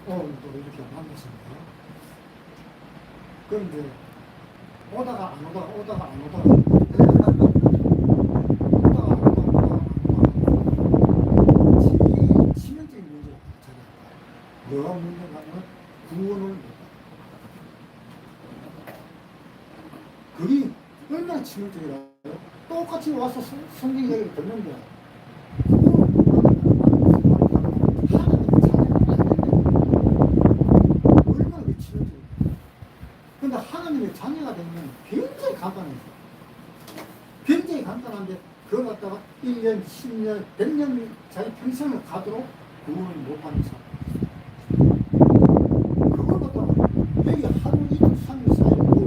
오늘도 이렇게 만났습니다. 그런데 오다가 안 오다가 오다가 안 오다가 오다가 안 오다가 제일 치명적인 문제가 찾아왔다. 뭐가 문제가 하면 구원을 못한다. 그게 얼마나 치명적이라요. 똑같이 와서 성경 얘기를 듣는데 하나님의 자녀가 되면 굉장히 간단해요. 굉장히 간단한데 그걸 갖다가 1년, 10년, 100년 자기 평생을 가도록 구원을 못 받는 사람. 그걸 갖다가 여기 하루, 이틀, 3일, 4일, 5일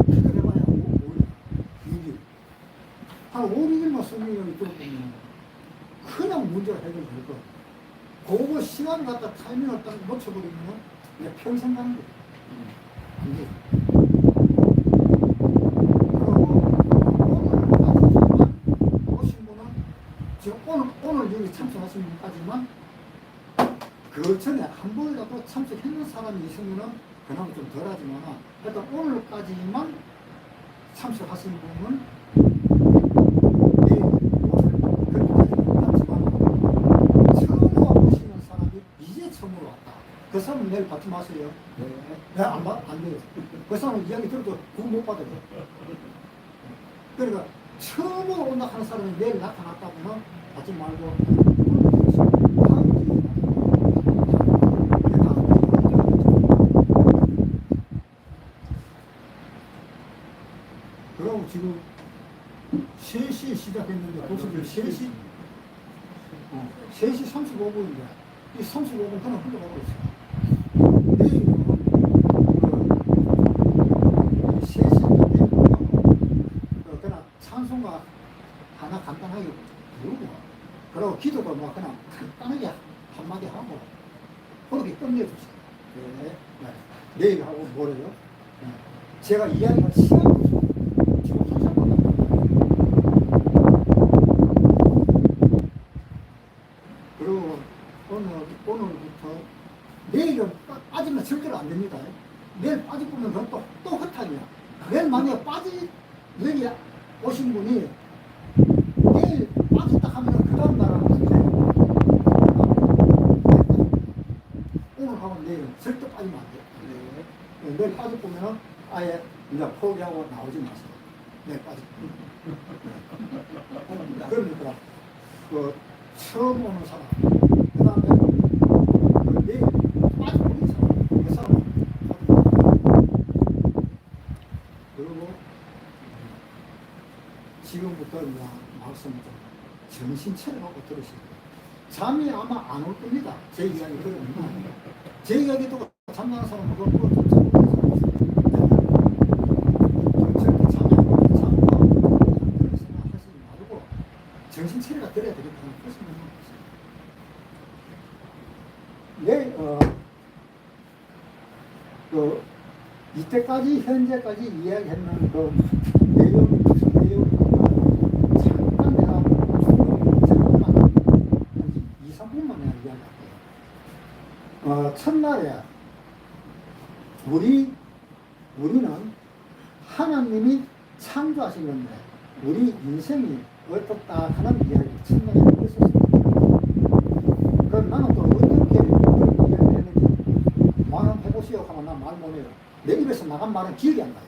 이걸 해봐야 5일, 6일 한 5, 6일만 성경을 들어보면 그냥 문제가 해결될 거예요. 그거 시간을 갖다 타이밍을 딱 놓쳐버리면 그냥 평생 가는 거예요. 안 돼요. 오늘 여기 참석하신 분까지만 그 전에 한 번이라도 참석했는 사람이 있으면 그나마 좀 덜하지만 일단 오늘까지만 참석하신 분은 내일 오늘 그렇게까지는 같지만 처음 오시는 사람이 이제 처음으로 왔다. 그 사람은 내일 받지 마세요. 네, 안 돼요. 그 사람은 이야기 들어도 구원 못 받아요. 그러니까 처음으로 온다 하는 사람이 내일 나타났다고는 받지 말고 그럼 지금 3시에 시작했는데 벌써 3시 3시 35분인데 이 35분 그냥 흘러가고 있어요. 내일 3시에 되면 그냥 찬송가 하나 간단하게 부르고 그리고 기도도 뭐 그냥 간단하게 한마디 하고 그렇게 끝내주세요. 네. 네. 내일 하고 뭐래요? 네. 제가 이야기할 시간이 없어요. 지금 좀 잘못합니다. 그리고 오늘부터 내일은 빠지면 절대로 안 됩니다. 내일 빠질 거면 그건 또 헛하기야. 내일 만약에 여기 오신 분이 내일 빠졌다 하면 그 다음 날은 안 돼요. 오늘 하고 내일은 절대 빠지면 안 돼요. 네. 내일 빠질 거면 아예 이제 포기하고 나오지 마세요. 내일 빠질 거면. 그러니까 그 처음 오는 사람, 그 다음에 내일 빠지고 있는 사람, 그 사람. 그리고 지금부터 말씀 좀 정신 차려하고 들으시고 잠이 아마 안 올 겁니다. 제 이야기 들으면 제 이야기 듣고 잠자는 사람은 그걸 좀 절대 잠이 안 오는 잠과 그렇게 생각하시지 말고 정신 차려가 들어야 되겠다는 그런 생각이 있어요. 그 이때까지 현재까지 이야기했는 그 내용 무슨 내용 잠깐 내가 잠깐만 한 2, 3분만 내가 이야기할게요. 첫날에 우리는 하나님이 창조하신 건데 우리 인생이 어떻다 하는 이야기를 첫날에 했었습니다. 그럼 나는 또 어떻게 그런 이야기를 했는지 말 한번 해보시오 하면 난 말 못해요. 내 입에서 나간 말은 기억이 안 나요.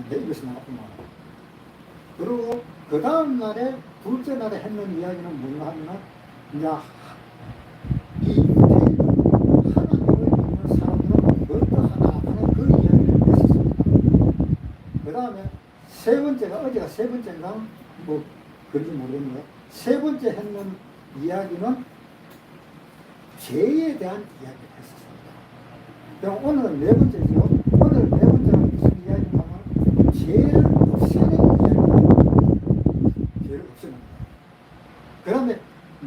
내 입에서 나갔던 말은. 그리고 그 다음 날에 둘째 날에 했는 이야기는 뭔가 하면은 이제 이 하나님을 믿는 사람들은 어떠하다 하는 그 이야기를 했었습니다. 그 다음에 세 번째가 어제가 세 번째인가 뭐 그런지 모르겠네요. 세 번째 했는 이야기는 죄에 대한 이야기를 했었습니다. 그럼 오늘은 네 번째죠. 오늘 네 번째는 무슨 이야기냐면 죄를 없애는 이야기입니다. 죄를 없애는 거예요. 그 다음에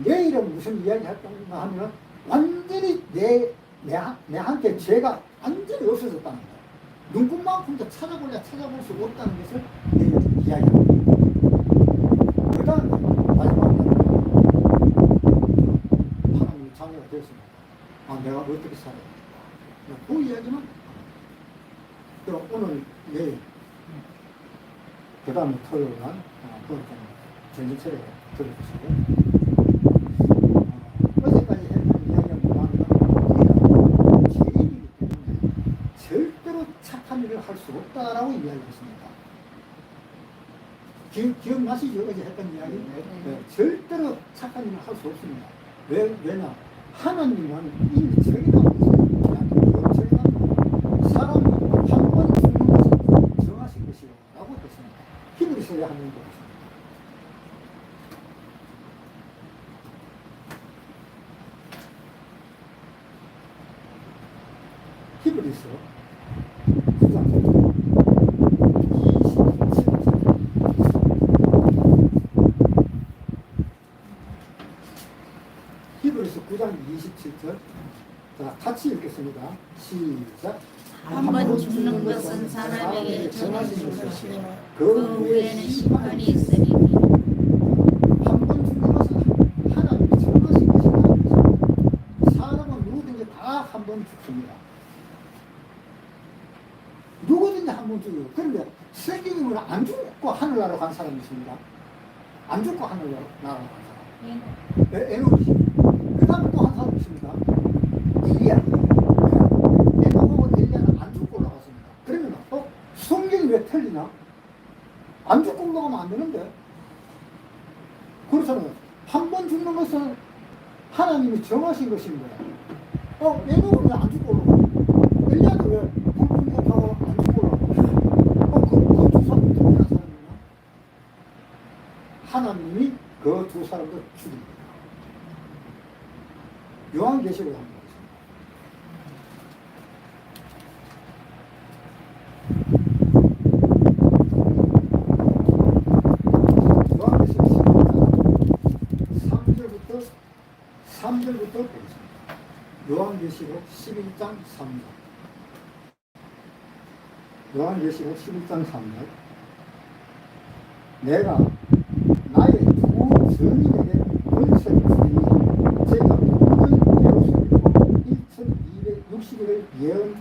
내일은 무슨 이야기 할 건가 하면 완전히 내한테 죄가 완전히 없어졌다는 거예요. 눈꽃만큼도 찾아볼 수 없다는 것을 내일 이야기합니다. 그 다음에 마지막으로 하나님의 자녀가 되었습니다. 내가 어떻게 살아야 될까? 그 이야기만. 그럼 오늘 내일 그 다음에 토요일 날 그걸 좀 전체를 들어주시고 어제까지 했던 이야기가 뭐냐면 우리가 죄인이기 때문에 절대로 착한 일을 할 수 없다라고 이야기했습니다. 기억나시죠? 어제 했던 이야기? 네. 절대로 착한 일을 할 수 없습니다. 왜냐? 하나님은 이미 정의하고 있어요. 사람이 한 번 죽는 것을 정하신 것이라고 했습니다. 히브리서에 하는 것입니다. 히브리서 9장 27절. 히브리서 9장 27절. 자, 같이 읽겠습니다. 시작. 한 번 죽는 것은 사람에게 정하신 것이요 그 후에는 심판이 있으리니. 한 번 죽는 것은 하나님이 정하신 것이다. 사람은 누구든지 다 한 번 죽습니다. 누구든지 한 번 죽어요. 그런데 성경님은 안 죽고 하늘나라로 간 사람이 있습니다. 안 죽고 하늘나라로 간 사람. 에녹이. 그 다음에 또 한 사람 있습니다. 엘리야. 에녹하고 엘리야는 안 죽고 올라갔습니다. 그러면 성경이 왜 틀리나? 안 죽고 올라가면 안 되는데. 그렇잖아요. 한 번 죽는 것은 하나님이 정하신 것인데, 에녹은 왜 안 죽고 올라가? 엘리야도 왜 불풍격하고 안 죽고 올라가? 그 두 사람은 특별한 사람이나? 하나님이 그 두 사람도 죽입니다. 요한계시록에 한번 보겠습니다. 요한계시록 11장 3절부터 보겠습니다. 요한계시록 11장 3절. 요한계시록 11장 3절. 내가 나의 두 증인에게 권세를 주리니 제가 모든 예루살렘 1260일을 예언하리라.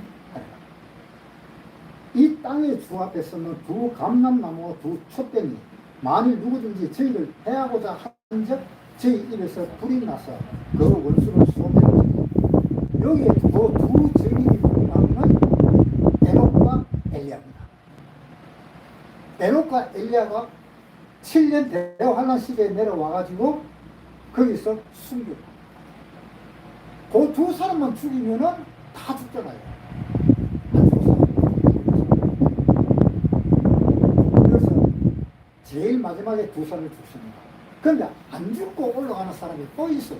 이 땅의 주 앞에 서는 두 감람나무와 두 촛대니 만일 누구든지 저희를 해하고자 한즉 저희 입에서 불이 나서 그 원수를 쏘매리니. 여기에 그 두 증인이 누구냐면 에녹과 엘리야입니다. 에녹과 엘리야가 7년 대환란 시대에 내려와가지고 거기서 숨겼다. 그 두 사람만 죽이면은 다 죽잖아요. 그래서 제일 마지막에 두 사람이 죽습니다. 그런데 안 죽고 올라가는 사람이 또 있어요.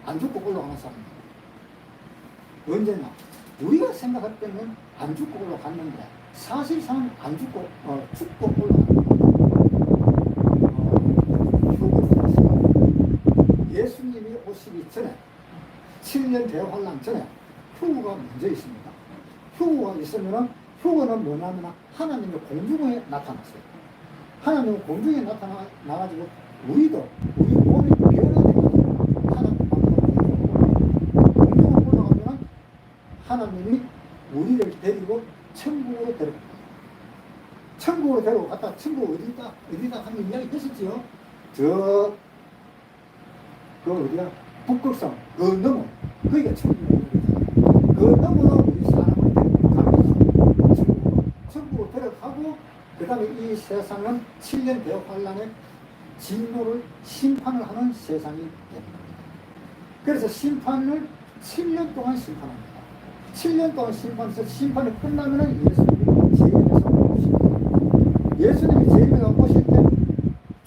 안 죽고 올라가는 사람이. 언제나 우리가 생각할 때는 안 죽고 올라갔는데 사실상 안 죽고 죽고 올라가는 예수님이 오시기 전에 7년 대환란 전에 휴거가 먼저 있습니다. 휴거가 있으면 휴거는 뭐냐면 하나님의 공중에 나타났어요. 하나님의 공중에 나타나가지고 우리 몸이 변화되고 하나님 공중으로 올라가면 하나님이 우리를 데리고 천국으로 데려갑니다. 천국으로 데려갔다 천국 어디다 하는 이야기 했었지요. 어디야? 북극성, 그 너머, 거기가 천국이에요. 그 너머로 우리 사람을 데려갑니다. 천국으로 데려가고, 그 다음에 이 세상은 7년 대환란의 진노를, 심판을 하는 세상이 됩니다. 그래서 심판을 7년 동안 심판합니다. 7년 동안 심판해서 심판이 끝나면 예수님이 재림해서 오십니다. 예수님이 재림해서 오실 때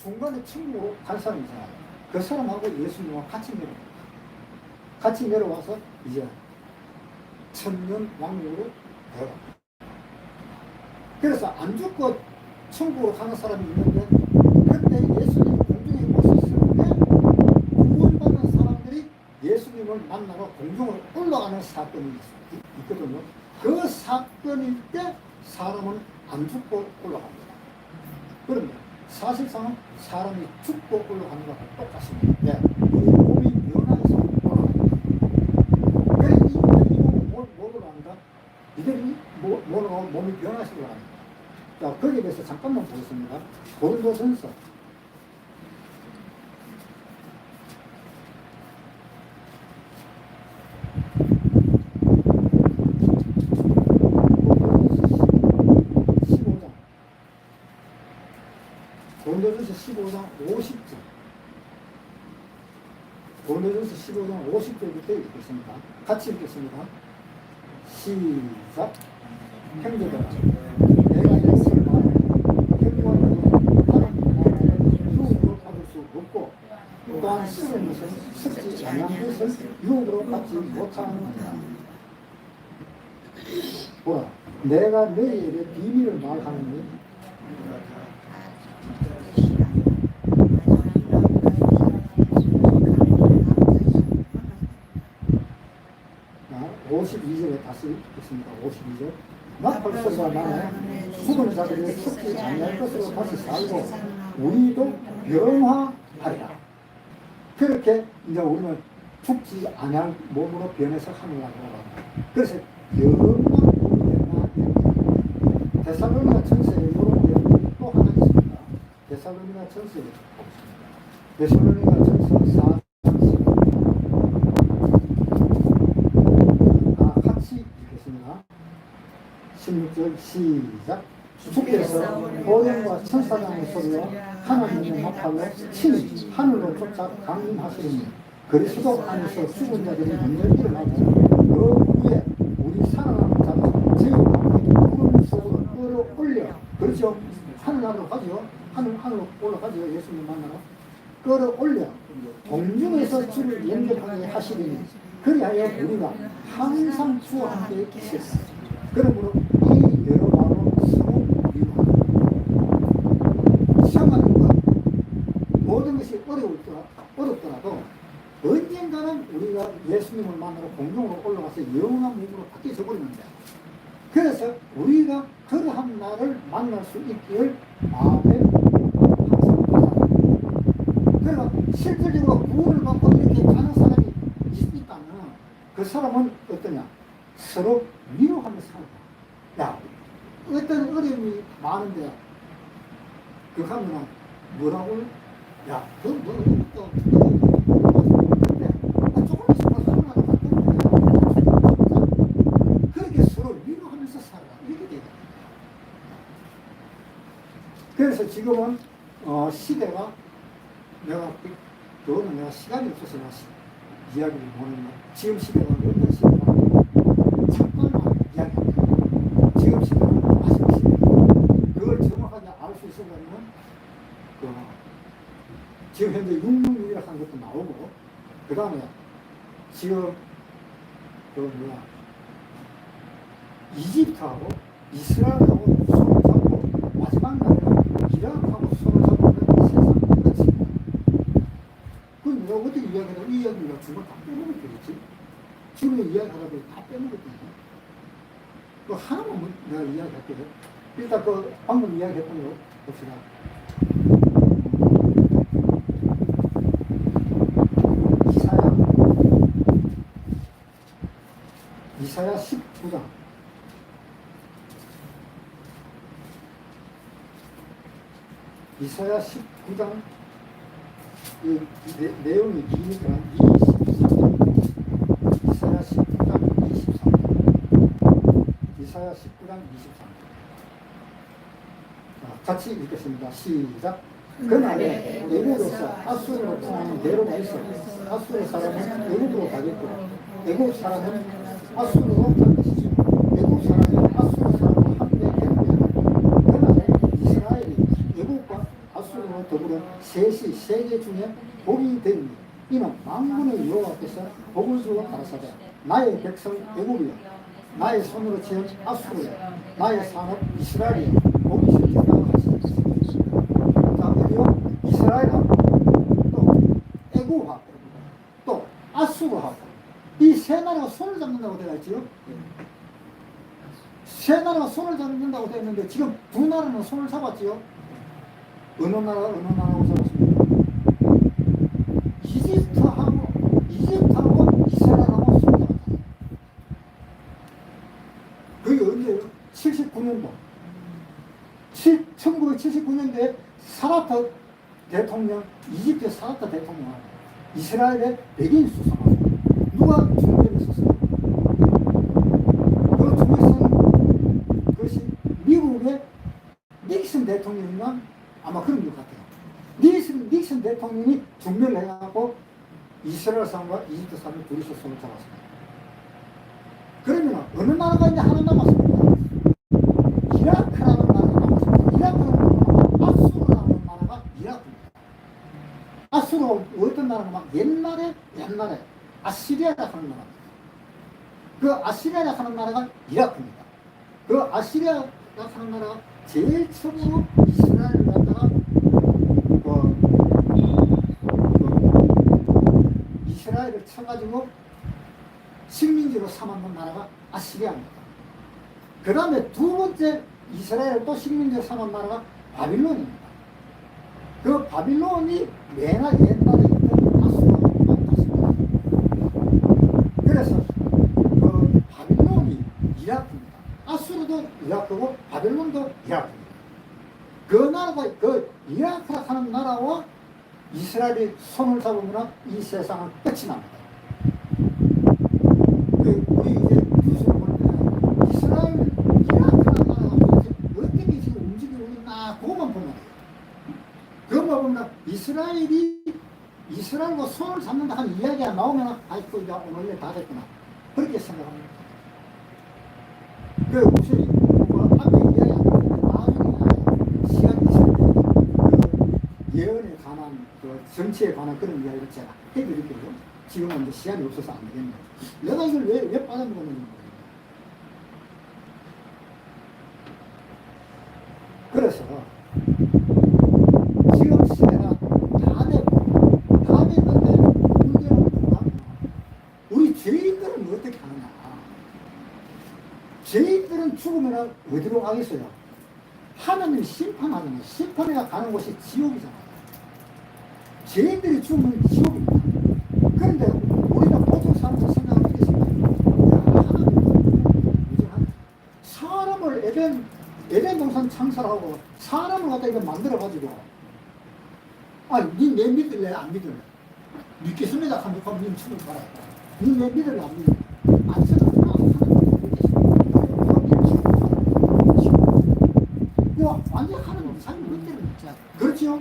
중간에 천국으로 갈 사람이 있잖아요. 그 사람하고 예수님과 같이 내려옵니다. 같이 내려와서 이제 천년 왕국으로 들어갑니다. 그래서 안 죽고 천국으로 가는 사람이 있는데 그때 예수님이 공중에 오셨을 때 구원받은 사람들이 예수님을 만나러 공중으로 올라가는 사건이 있거든요. 그 사건일 때 사람은 안 죽고 올라갑니다. 그런데 사실상은 사람이 죽고 올라가는 것과 똑같습니다. 네. 우리 몸이 변화해서 올라갑니다. 그래서 이 몸이 변하시고 합니다. 자, 거기에 대해서 잠깐만 보겠습니다. 고린도전서 15장. 고린도전서 15장 50절. 고린도전서 15장 50절부터 읽겠습니다. 같이 읽겠습니다. 시작. 형제들아, 내가 이것을 말해 행복한 하나님의 유혹으로 받을 수 없고 또한 썩은 것은 썩지 않은 것을 유혹으로 받지 못하느니라. 보라, 내가 너희에게 비밀을 말하느니 자, 52절에 다시 읽겠습니다. 52절. 나팔 소리가 나나 죽은 자들이 죽지 아니할 것으로 다시 살고 우리도 영화하리라. 그렇게 이제 우리는 죽지 아니할 몸으로 변해서 하늘나라로 갑니다. 그래서 영화가 데살로니가 전서에 이런 내용이 또 하나 있습니다. 데살로니가 전서에 보겠습니다. 데살로니가 전서 4장 같이 읽겠습니다. 16절 시작. 주께서 보령과 천사장의 소리와 하나님의 나팔로 친히 하늘로 쫓아 강림하시리니 그리스도 안에서 죽은 자들이 먼저 일어나고 그 위에 우리 살아남은 자가 제일 구름 속으로 끌어올려, 그렇죠? 하늘나라로 가죠. 하늘로 올라가죠. 예수님 만나러 끌어올려 공중에서 주를 영접하게 하시리니 그리하여 우리가 항상 주와 함께 계시다. 그러므로 이 여러 말로 서로 위로하라. 시험하는 것 모든 것이 어렵더라도 언젠가는 우리가 예수님을 만나러 공중으로 올라가서 영원한 몸으로 바뀌어져 버리는데, 그래서 우리가 그러한 날을 만날 수 있기를 마음에 항상 바랍니다. 그러니까 실질적으로 구원을 받고 이렇게 가는 사람이 있다면 그 사람은 어떠냐? 서로 위로하면서 살다. 야, 어떤 어려움이 많은데 그 하면 뭐라고? 야, 너 조금 있으면 살아나가 그렇게 서로 위로하면서 살아라. 이렇게 돼요. 그래서 지금은 시대가 그거는 내가 시간이 없어서 이야기를 못했는데, 지금 시대가 어떤 시대가 잠깐만 이야기합니다. 지금 시대는 마지막 시대. 그걸 정확하게 알 수 있으려면 지금 현재 666이라고 하는 것도 나오고, 그 다음에 지금 이집트하고 이스라엘하고 손을 잡고 마지막 날에는 이라크하고 손을 잡고 있는 세상 끝입니다. 그건 내가 어떻게 이야기하다 이 이야기가 정말 다 빼먹을 되겠지? 지금 이야기하다 보니 다 빼먹을 되겠지? 그 하나만 내가 이야기할게요. 일단 그 방금 이야기했던 거 봅시다. 이사야 19장. 이사야 19장 이 내용이 기니까 23장. 이사야 19장 23장. 이사야 19장 23장. 같이 읽겠습니다. 시작. 그날에 애국에서 아수르로 통하는 대로가 있어. 아수르 사람은 애국으로 가겠고 애국 사람은 아수르로 갈 것이죠. 애국 사람이 아수르 사람과 함께 되면 그날에 이스라엘이 애국과 아수르로 더불어 셋이 세계 중에 복이 되니 이는 만군의 여호와께서 복을 주어 가라사대 나의 백성 애국이여 나의 손으로 지은 아수르여 나의 산업 이스라엘이여 복이 있으리라 하시니. 자, 그리고 이스라엘하고 또 애국하고 또 아수르하고 이 세 나라가 손을 잡는다고 되어 있지요. 세 나라가 손을 잡는다고 되어 있는데 지금 두 나라는 손을 잡았지요. 어느 나라하고 잡았습니까? 이집트하고 이스라엘하고 손을 잡았다. 그게 언제예요? 1979년도 1979년도에 사라트 대통령, 이집트 사라트 대통령, 이스라엘의 백인 수상하고 누가 중간에 있었어요? 그 중에 쓴 것이 미국의 닉슨 대통령이나 아마 그런 것 같아요. 닉슨 대통령이 중매를 해갖고 이스라엘 사람과 이집트 사람이 둘이서 손을 잡았습니다. 그러면 어느 나라가 이제 하나 남았습니까? 이라크라는 나라가 남았습니다. 이라크는 아수르라는 나라가 이라크입니다. 아수르 어떤 나라가 막 옛날에 아시리아라 하는 나라입니다. 그 아시리아라 하는 나라가 이라크입니다. 그 아시리아라 하는 나라가 제일 처음으로 이스라엘을 갖다가 이스라엘을 쳐가지고 식민지로 삼았는 나라가 아시리아입니다. 그 다음에 두 번째 이스라엘을 또 식민지로 삼은 나라가 바빌론입니다. 그 바빌론이 옛날에 있던 아수르하고 맞닿습니다. 그래서 그 바빌론이 이라크입니다. 아수르도 이라크고 바빌론도 이라크입니다. 그 나라가 그 이라크라 하는 나라와 이스라엘이 손을 잡으면 이 세상은 끝이 납니다. 우리 이제 뉴스를 볼 때 이스라엘, 이라크라는 나라가 도대체 어떻게 지금 움직이고 있나 그것만 보면 돼요. 그것만 보면 이스라엘과 손을 잡는다 하는 이야기가 나오면 아이고 이제 오늘 일 다 됐구나 그렇게 생각합니다. 그 혹시 뭐 앞에 이야기 안 했는데 나중에 시간이 있을 때 그 예언에 관한 그 정치에 관한 그런 이야기를 제가 해드릴게요. 지금은 이제 시간이 없어서 안 되겠네요. 내가 이걸 왜 빠져먹었는지 모르겠네요. 그래서 지금 시대가 다 됐는데 문제는 뭐가? 우리 죄인들은 어떻게 하느냐? 죄인들은 죽으면 어디로 가겠어요? 하나님이 심판하잖아요. 심판해가 가는 곳이 지옥이잖아요. 죄인들이 죽으면 지옥입니다. 그런데 우리가 보통 사람들 생각을 이렇게 생각해요. 하나님은 사람을 에덴 동산 창설하고 사람을 갖다 이거 만들어가지고 니 내 믿을래 안 믿을래? 믿겠습니다. 한번 니 죽을 거라. 니 내 믿을래 안 믿을래? 안 쓰나? 이거 완전 하나님 자기 믿대로 믿자. 그렇죠?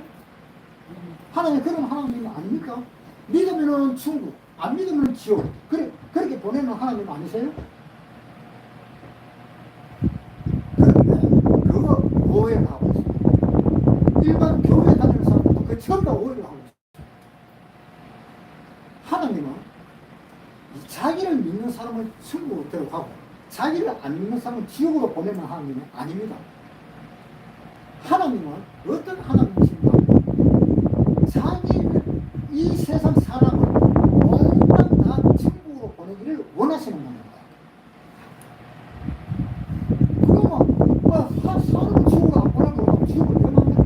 하나님 그런 하나님 아닙니까? 믿으면은 천국, 안 믿으면 지옥. 그렇게 보내는 하나님 아니세요? 그런데 그거 오해를 하고 있어요. 일반 교회 다니는 사람들도 그 전부 다 오해를 하고 있어요. 하나님은 자기를 믿는 사람을 천국으로 데려가고 자기를 안 믿는 사람을 지옥으로 보내는 하나님은 아닙니다. 하나님은 어떤 하나님이십니까? 자기를 이 세상 사람을 온갖 다 천국으로 보내기를 원하시는 겁니다. 그러면 사람을 지옥으로 안 보내고 지옥을 왜 만듭니까?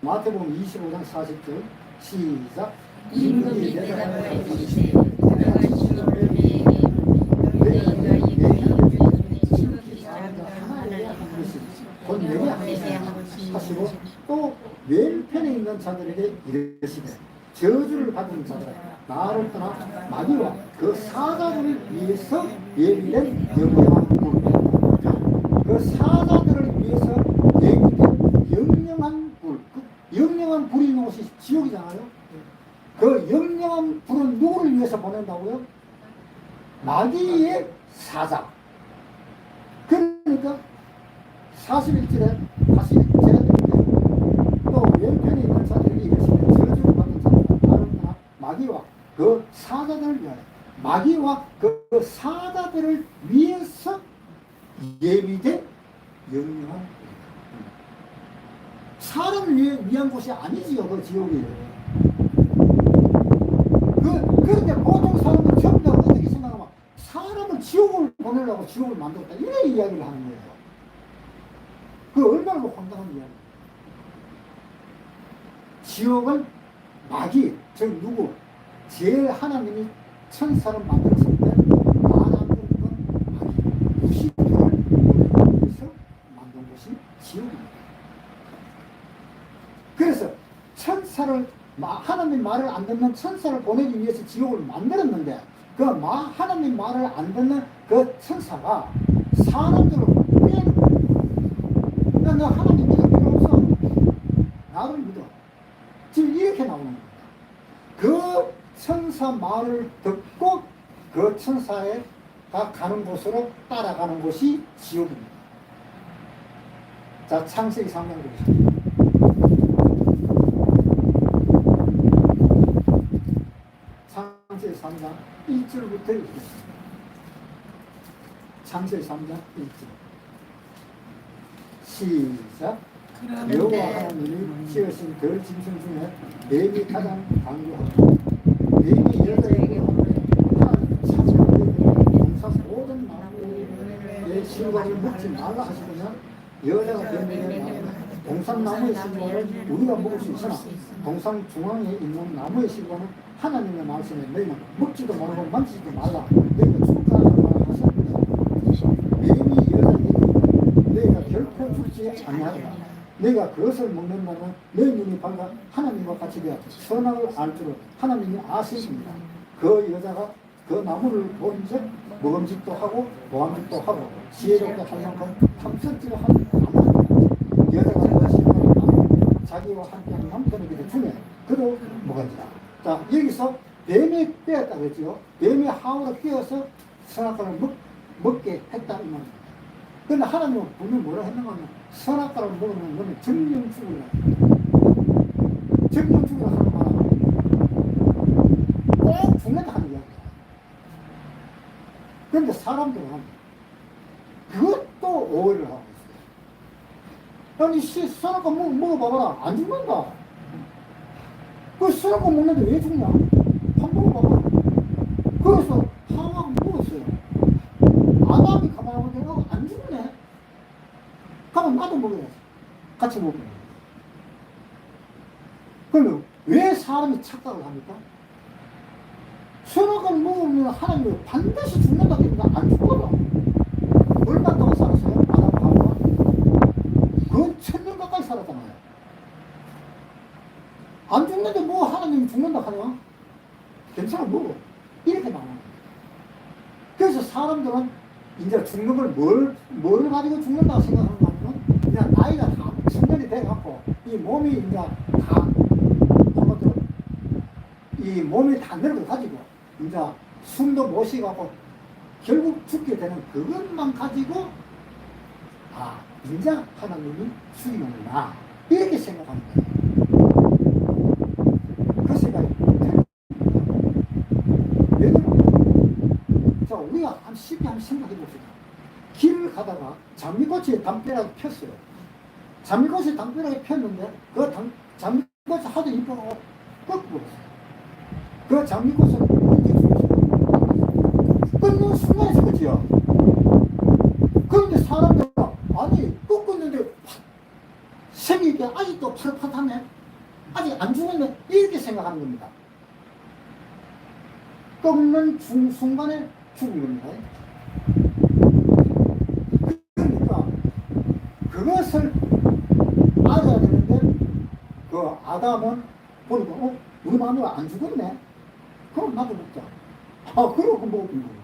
마태복음 25장 40절 시작. 임금이 대답하여 이르시되 내가 지금을 곧 내게 하시고 또 왼편에 있는 자들에게 이르시되 저주를 받은 자들아 나를 떠나 마귀와 그 사자들을 위해서 예비된 영영한 불, 그 사자들을 위해서 예비된 영영한 불, 그 영영한 불이 있는 곳이 지옥이잖아요. 그 영영한 불은 누구를 위해서 보낸다고요? 마귀의 사자. 그러니까 41절에 다시 제가 드릴게요. 또 왼편에 있는 자들에게 이르시되 저주를 받은 자들아 나를 떠나 마귀와 그 사자들을 위하여 마귀와 그 사자들을 위해서 예비된 영영한 불이다. 사람을 위한 곳이 아니지요. 그 지옥이. 그런데 보통 사람들 전부 다 어떻게 생각하면 사람을 지옥을 보내려고 지옥을 만들었다 이런 이야기를 하는 거예요. 그 얼마나 황당한 이야기예요. 지옥은 마귀, 즉 누구? 제일 하나님이 천사를 만들었을 때 만한 건 마귀. 천사를 하나님 말을 안 듣는 천사를 보내기 위해서 지옥을 만들었는데 그 하나님 말을 안 듣는 그 천사가 사람들을 빼는 거예요. 너 하나님 믿을 필요 없어. 나를 믿어. 지금 이렇게 나오는 겁니다. 그 천사 말을 듣고 그 천사가 가는 곳으로 따라가는 곳이 지옥입니다. 자, 창세기 3장 보겠습니다. 창세기 3장 1절부터 읽겠습니다. 창세기 3장 1절 시작. 여호와 하나님이 지으신 들 짐승 중에 뱀이 가장 강조하고 뱀이 여자에게 하나님 찾아오되 동산 모든 나무의 실과를 먹지 말라 하시더냐 여자가 뱀에게 동산 나무의 실과를 우리가 먹을 수 있으나 동산 중앙에 있는 나무의 실과는 하나님의 말씀에 너희는 먹지도 말고 만지지도 말라 너희가 죽을 거라 하셨습니다. 뱀이 여자에게 너희가 결코 죽지 아니하리라. 내가 그것을 먹는다면 내 눈이 밝아 하나님과 같이 되어 선악을 알 줄을 하나님이 아십니다. 그 여자가 그 나무를 본즉 먹음직도 하고 보암직도 하고 지혜롭게 할 만큼 탐스럽지도 한 나무입니다. 여자가 그 시험을 자기와 함께하는 남편에게 주매 그도 먹은지라. 자, 여기서 뱀이 빼었다 그랬죠. 뱀이 하와를 빼어서 선악과를 먹게 했다 이 말입니다. 그런데 하나님은 분명히 뭐라 했는가 하면 선악과를 먹으면 너는 정령 죽으라. 정령 죽으라 하는 말은 꼭 죽는다 하는 이야기야. 그런데 사람들은 그것도 오해를 하고 있어요. 아니 선악과 먹어봐봐라. 안 죽는다. 그 선악과 먹는데 왜 죽냐? 한 먹어봐봐. 그래서 하와가 먹었어요. 아담이 가만히 보면 안 죽네. 그러면 나도 먹어야지. 같이 먹어야 돼. 그러면 왜 사람이 착각을 합니까? 선악을 먹으면 하나님이 반드시 죽는다 했는데 안 죽거든. 얼마 동안 살았어요? 아담하고 그건 1000년 가까이 살았잖아요. 안 죽는데 뭐 하나님이 죽는다 하냐? 괜찮아 먹어. 이렇게 나오는 거예요. 그래서 사람들은 이제 죽는 걸 뭘 가지고 죽는다고 생각하는 거 아니면 그냥 나이가 다 천년이 돼갖고 이 몸이 이제 다 이 몸이 다 늙어가지고 이제 숨도 못 쉬갖고 결국 죽게 되는 그것만 가지고 아 이제 하나님이 죽이는구나 이렇게 생각하는 거예요. 그 생각이 왜 그럴까요? 자, 우리가 쉽게 한번 생각해 봅시다. 길을 가다가 장미꽃이 담벼락에 폈어요. 장미꽃이 담벼락에 폈는데 그 장미꽃이 하도 이뻐서 꺾어버렸어요. 그 장미꽃을 언제 죽였어요? 끊는 순간에 죽었지요. 그런데 사람들은 아니 꺾었는데 색이 이렇게 아직도 파릇파릇하네. 아직 안 죽었네. 이렇게 생각하는 겁니다. 꺾는 순간에 죽은 겁니다. 그러니까 그것을 알아야 되는데 그 아담은 보니까 우리 마누라 안 죽었네. 그럼 나도 먹자. 아 그러고 먹은 거예요.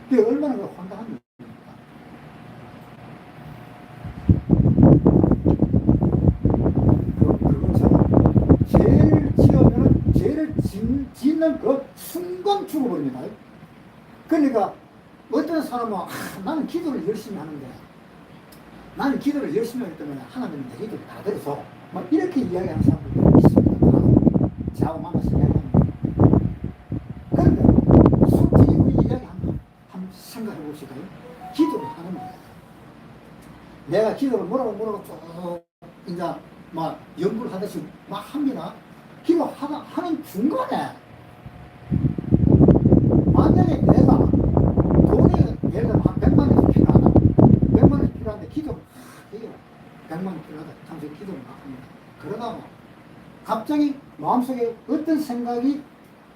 그게 얼마나 황당한 일입니까? 그것은 죄를 지으면 죄를 짓는 그 순간 죽어버립니다. 그러니까 어떤 사람은 나는 기도를 열심히 하는데 나는 기도를 열심히 하기 때문에 하나님은 내 기도를 다 들어서 막 이렇게 이야기하는 사람들이 있습니다. 저하고 만나서 이야기합니다. 그런데 솔직히 그 이야기 한번 생각해 봅시다. 기도를 하는 거예요. 내가 기도를 뭐라고 쭉 이제 막 연구를 하듯이 막 합니다. 기도하는 중간에 만약에 내가 돈이 예를 들면 한 100만 원이 필요하다. 100만 원이 필요한데 기도를 이게 100만 원이 필요하다. 당신 기도를 막 합니다. 그러다가 갑자기 마음속에 어떤 생각이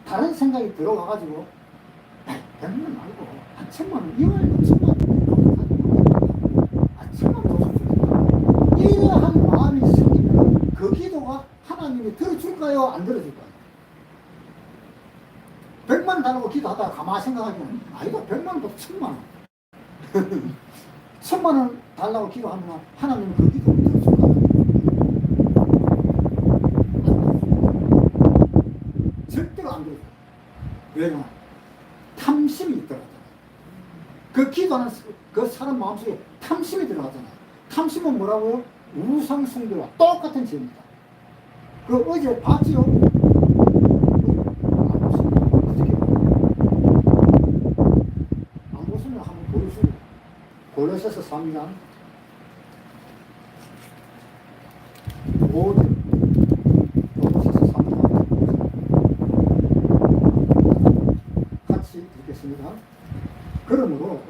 다른 생각이 들어와가지고 100만 원 말고 한 1000만 원 이월 1000만 원 1000만 원 더 줍니다. 이러한 마음이 생기면 그 기도가 하나님이 들어줄까요? 안 들어줄까요? 100만 원 달라고 기도하다가 가만히 생각하면 아니다. 100만 원보다 1000만 원. 1000만 원 달라고 기도하면 하나님은 그 기도 못 들어줄 거예요. 절대로 안 들어줘요. 왜냐? 탐심이 있더라고요. 그 기도하는 그 사람 마음속에 탐심이 들어가잖아요. 탐심은 뭐라고요? 우상숭배와 똑같은 죄입니다. 그 어제 봤지요? 안 보시면 한번 보여주세요. 골로새서 3장 5절. 골로새서 3장 같이 읽겠습니다. 그러므로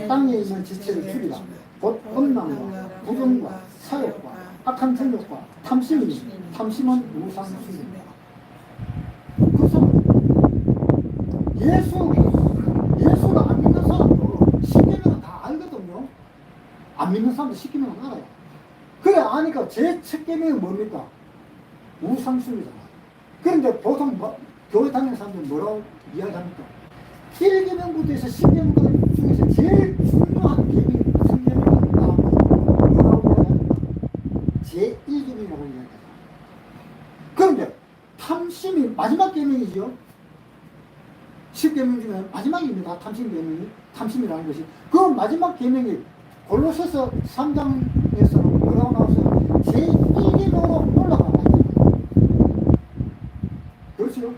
땅에 있는 지체를 줄이라. 곧 음란과 부정과 사욕과 악한 정욕과 탐심이니 탐심은 우상숭배입니다. 그래서 예수를 안 믿는 사람도 십계명은 다 알거든요. 안 믿는 사람도 십계명은 알아요. 그래 아니까 제 첫 계명이 뭡니까? 우상숭배잖아요. 그런데 보통 교회 다니는 사람들은 뭐라고 이야기합니까? 1계명부터 해서 10계명 중에서 제일 중요한 계명이 무슨 계명입니까? 뭐라고 이야기합니까? 제1계명이라고 이야기합니다. 그런데 탐심이 마지막 계명이죠. 10계명 중에 마지막입니다. 탐심이라는 것이. 그 마지막 계명이 골로새서 3장에서는 뭐라고 나왔어요? 제1계명으로 올라가요. 그렇죠?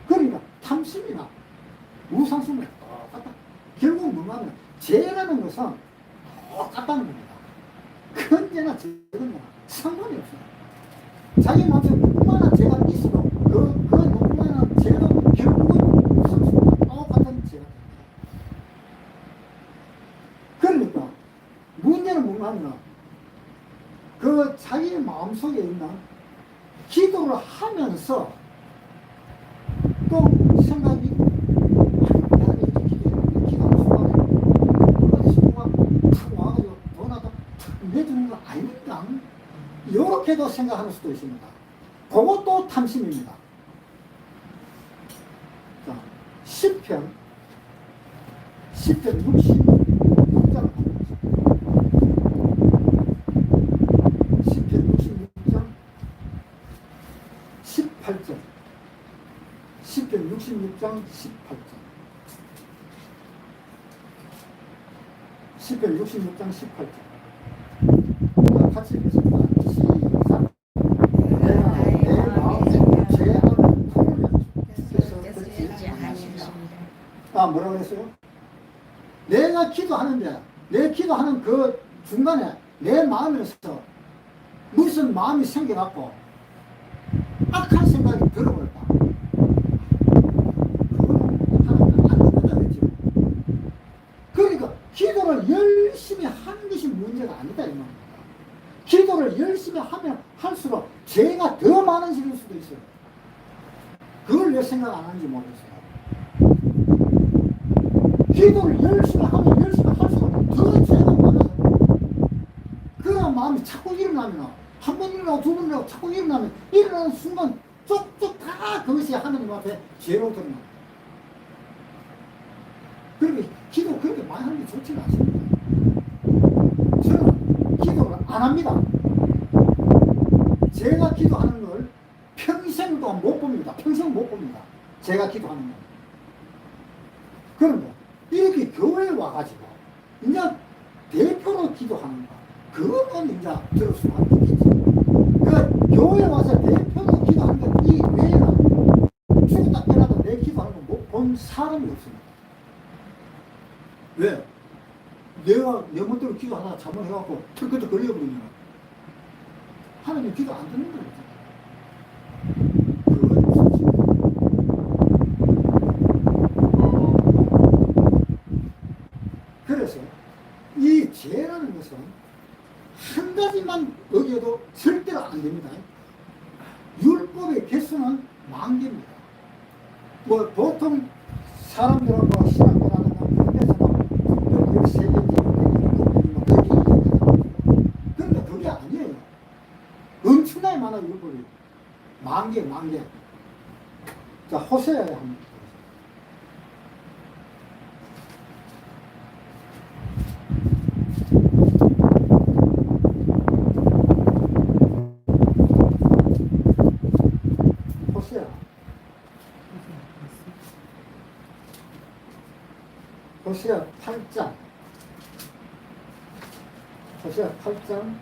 그러니까 탐심이나 우상숭배 똑같다. 결국 뭐냐면 죄라는 것은 똑같다는 겁니다. 근죄나 죄나 상관이 없어요. 자기 마음속에 얼마나 죄가 있어도 그 얼마나 죄도 결국은 우상숭배와 똑같은 죄가 됩니다. 그러니까 문제는 뭐냐면 그 자기 마음속에 있는 기도를 하면서 또 생각이 내가 이렇게 기도하는 순간에 그까지 친구가 탁 와가지고 돈 하나 내주는 거 아닙니까? 이렇게도 생각할 수도 있습니다. 그것도 탐심입니다. 자, 10편 66장 10편 66장 18절 10편 66장 18절 10편 66장 18절 같이 읽겠습니다. 시작. 내가 내 마음에 죄악을 품으면서 듣지 않으시리라. 뭐라고 그랬어요? 내가 기도하는데 내 기도하는 그 중간에 내 마음에서 무슨 마음이 생겨갖고 악한 생각이 들어버렸다. 그러니까 기도를 열심히 하는 것이 문제가 아니다 이 말입니다. 기도를 열심히 하면 할수록 죄가 더 많아질 수도 있어요. 그걸 왜 생각 안 하는지 모르겠어요. 기도를 열심히 하면 열심히 할수록 더 죄가 많아져요. 그런 마음이 자꾸 일어나면 한 번 일어나고 두 번 일어나고 자꾸 일어나면 일어나는 순간 쪽쪽 다 그것이 하나님 앞에 죄로 드러나요. 그렇게 기도 그렇게 많이 하는 게 좋지는 않습니다. 저는 기도를 안 합니다. 제가 기도하는 걸 평생 동안 못 봅니다. 평생 못 봅니다. 제가 기도하는 걸. 그런데 이렇게 교회에 와가지고 이제 대표로 기도하는 거 그거는 이제 들을 수가 있겠지. 그 교회에 와서 대표로 기도하는 게 이 외에는 죽었다 깨어나도 내 기도하는 거 못 본 사람이 없습니다. 왜? 내가 내 멋대로 기도하다가 잘못해갖고 털끝에 걸려버리면 하나님 기도 안 듣는 거예요. 그건 사실입니다. 그래서 이 죄라는 것은 한 가지만 어겨도 절대로 안 됩니다. 율법의 개수는 10,000개입니다. 뭐 보통 사람들하고 신앙생활하다가 그래서는 13개인지 그런데 그게 아니에요. 엄청나게 많아요 율법이. 만개, 만개. 자, 호세아에 한번. 호세아. 호세아 8장. 호세아 8장.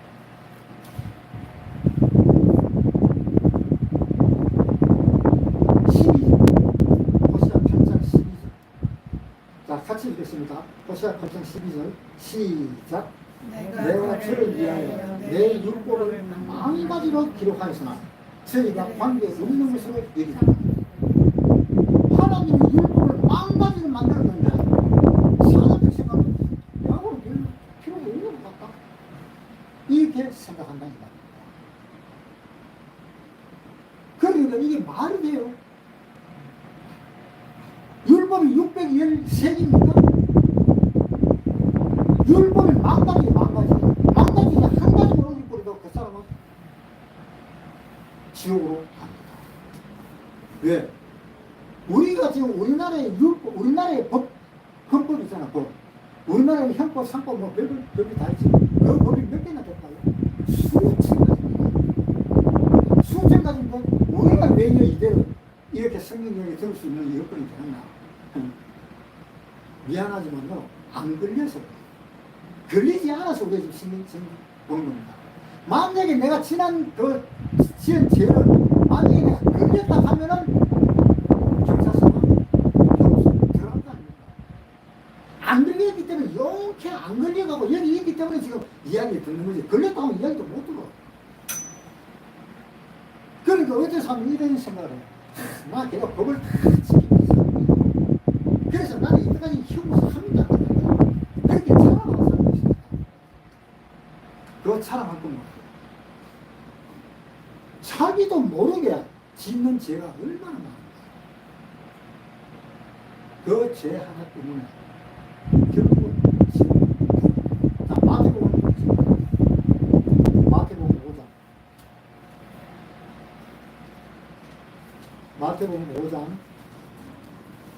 12절. 호세아 8장 12절. 자, 같이 읽겠습니다. 호세아 8장 12절. 시작. 내가 저를 위하여 내 율법을 만가지로 기록하였으나 저희가 관계 없는 것으로 여기다. 하나님이 율법을 만가지로 만들었는데 사람들 생각은 야구는 별 필요가 없는 것 같다. 이렇게 생각한다니까. 그러니까 이게 말이 돼요. 율법이 613개입니까? 율법이 망가지. 망가지지 한 가지 모르는 뿌리도 그 사람은 지옥으로 갑니다. 왜? 우리가 지금 우리나라의 율법, 우리나라의 헌법 있잖아, 법. 우리나라의 형법, 상법, 뭐 별별 다 있지. 그 법이 몇 개나 될까요? 수천 가지입니다. 수천 가지인데 우리가 매년 이대로 이렇게 성경에 들을 수 있는 여건이 되었나? 미안하지만요, 안 걸려서 걸리지 않아서 우리가 지금 신경 보는 겁니다. 만약에 내가 지난 그 지은 죄를 만약에 내가 걸렸다 하면은 경찰서가 들어간다 아닙니까? 안 걸렸기 때문에 이렇게 안 걸려가고 여기 있기 때문에 지금 이야기 듣는 거지. 걸렸다 하면 이야기도 못 들어. 그러니까 어째서 하면 이런 생각을 해요. 나 걔가 법을 다 지키고 있어. 그래서 나는 이때까지 힘으로서 합니다. 그렇게 자랑하고 살고 있습니다. 그거 자랑할 겁니다. 자기도 모르게 짓는 죄가 얼마나 많은가. 그 죄 하나 때문에 결국은 지금 자, 마태복음 5장. 마태복음 5장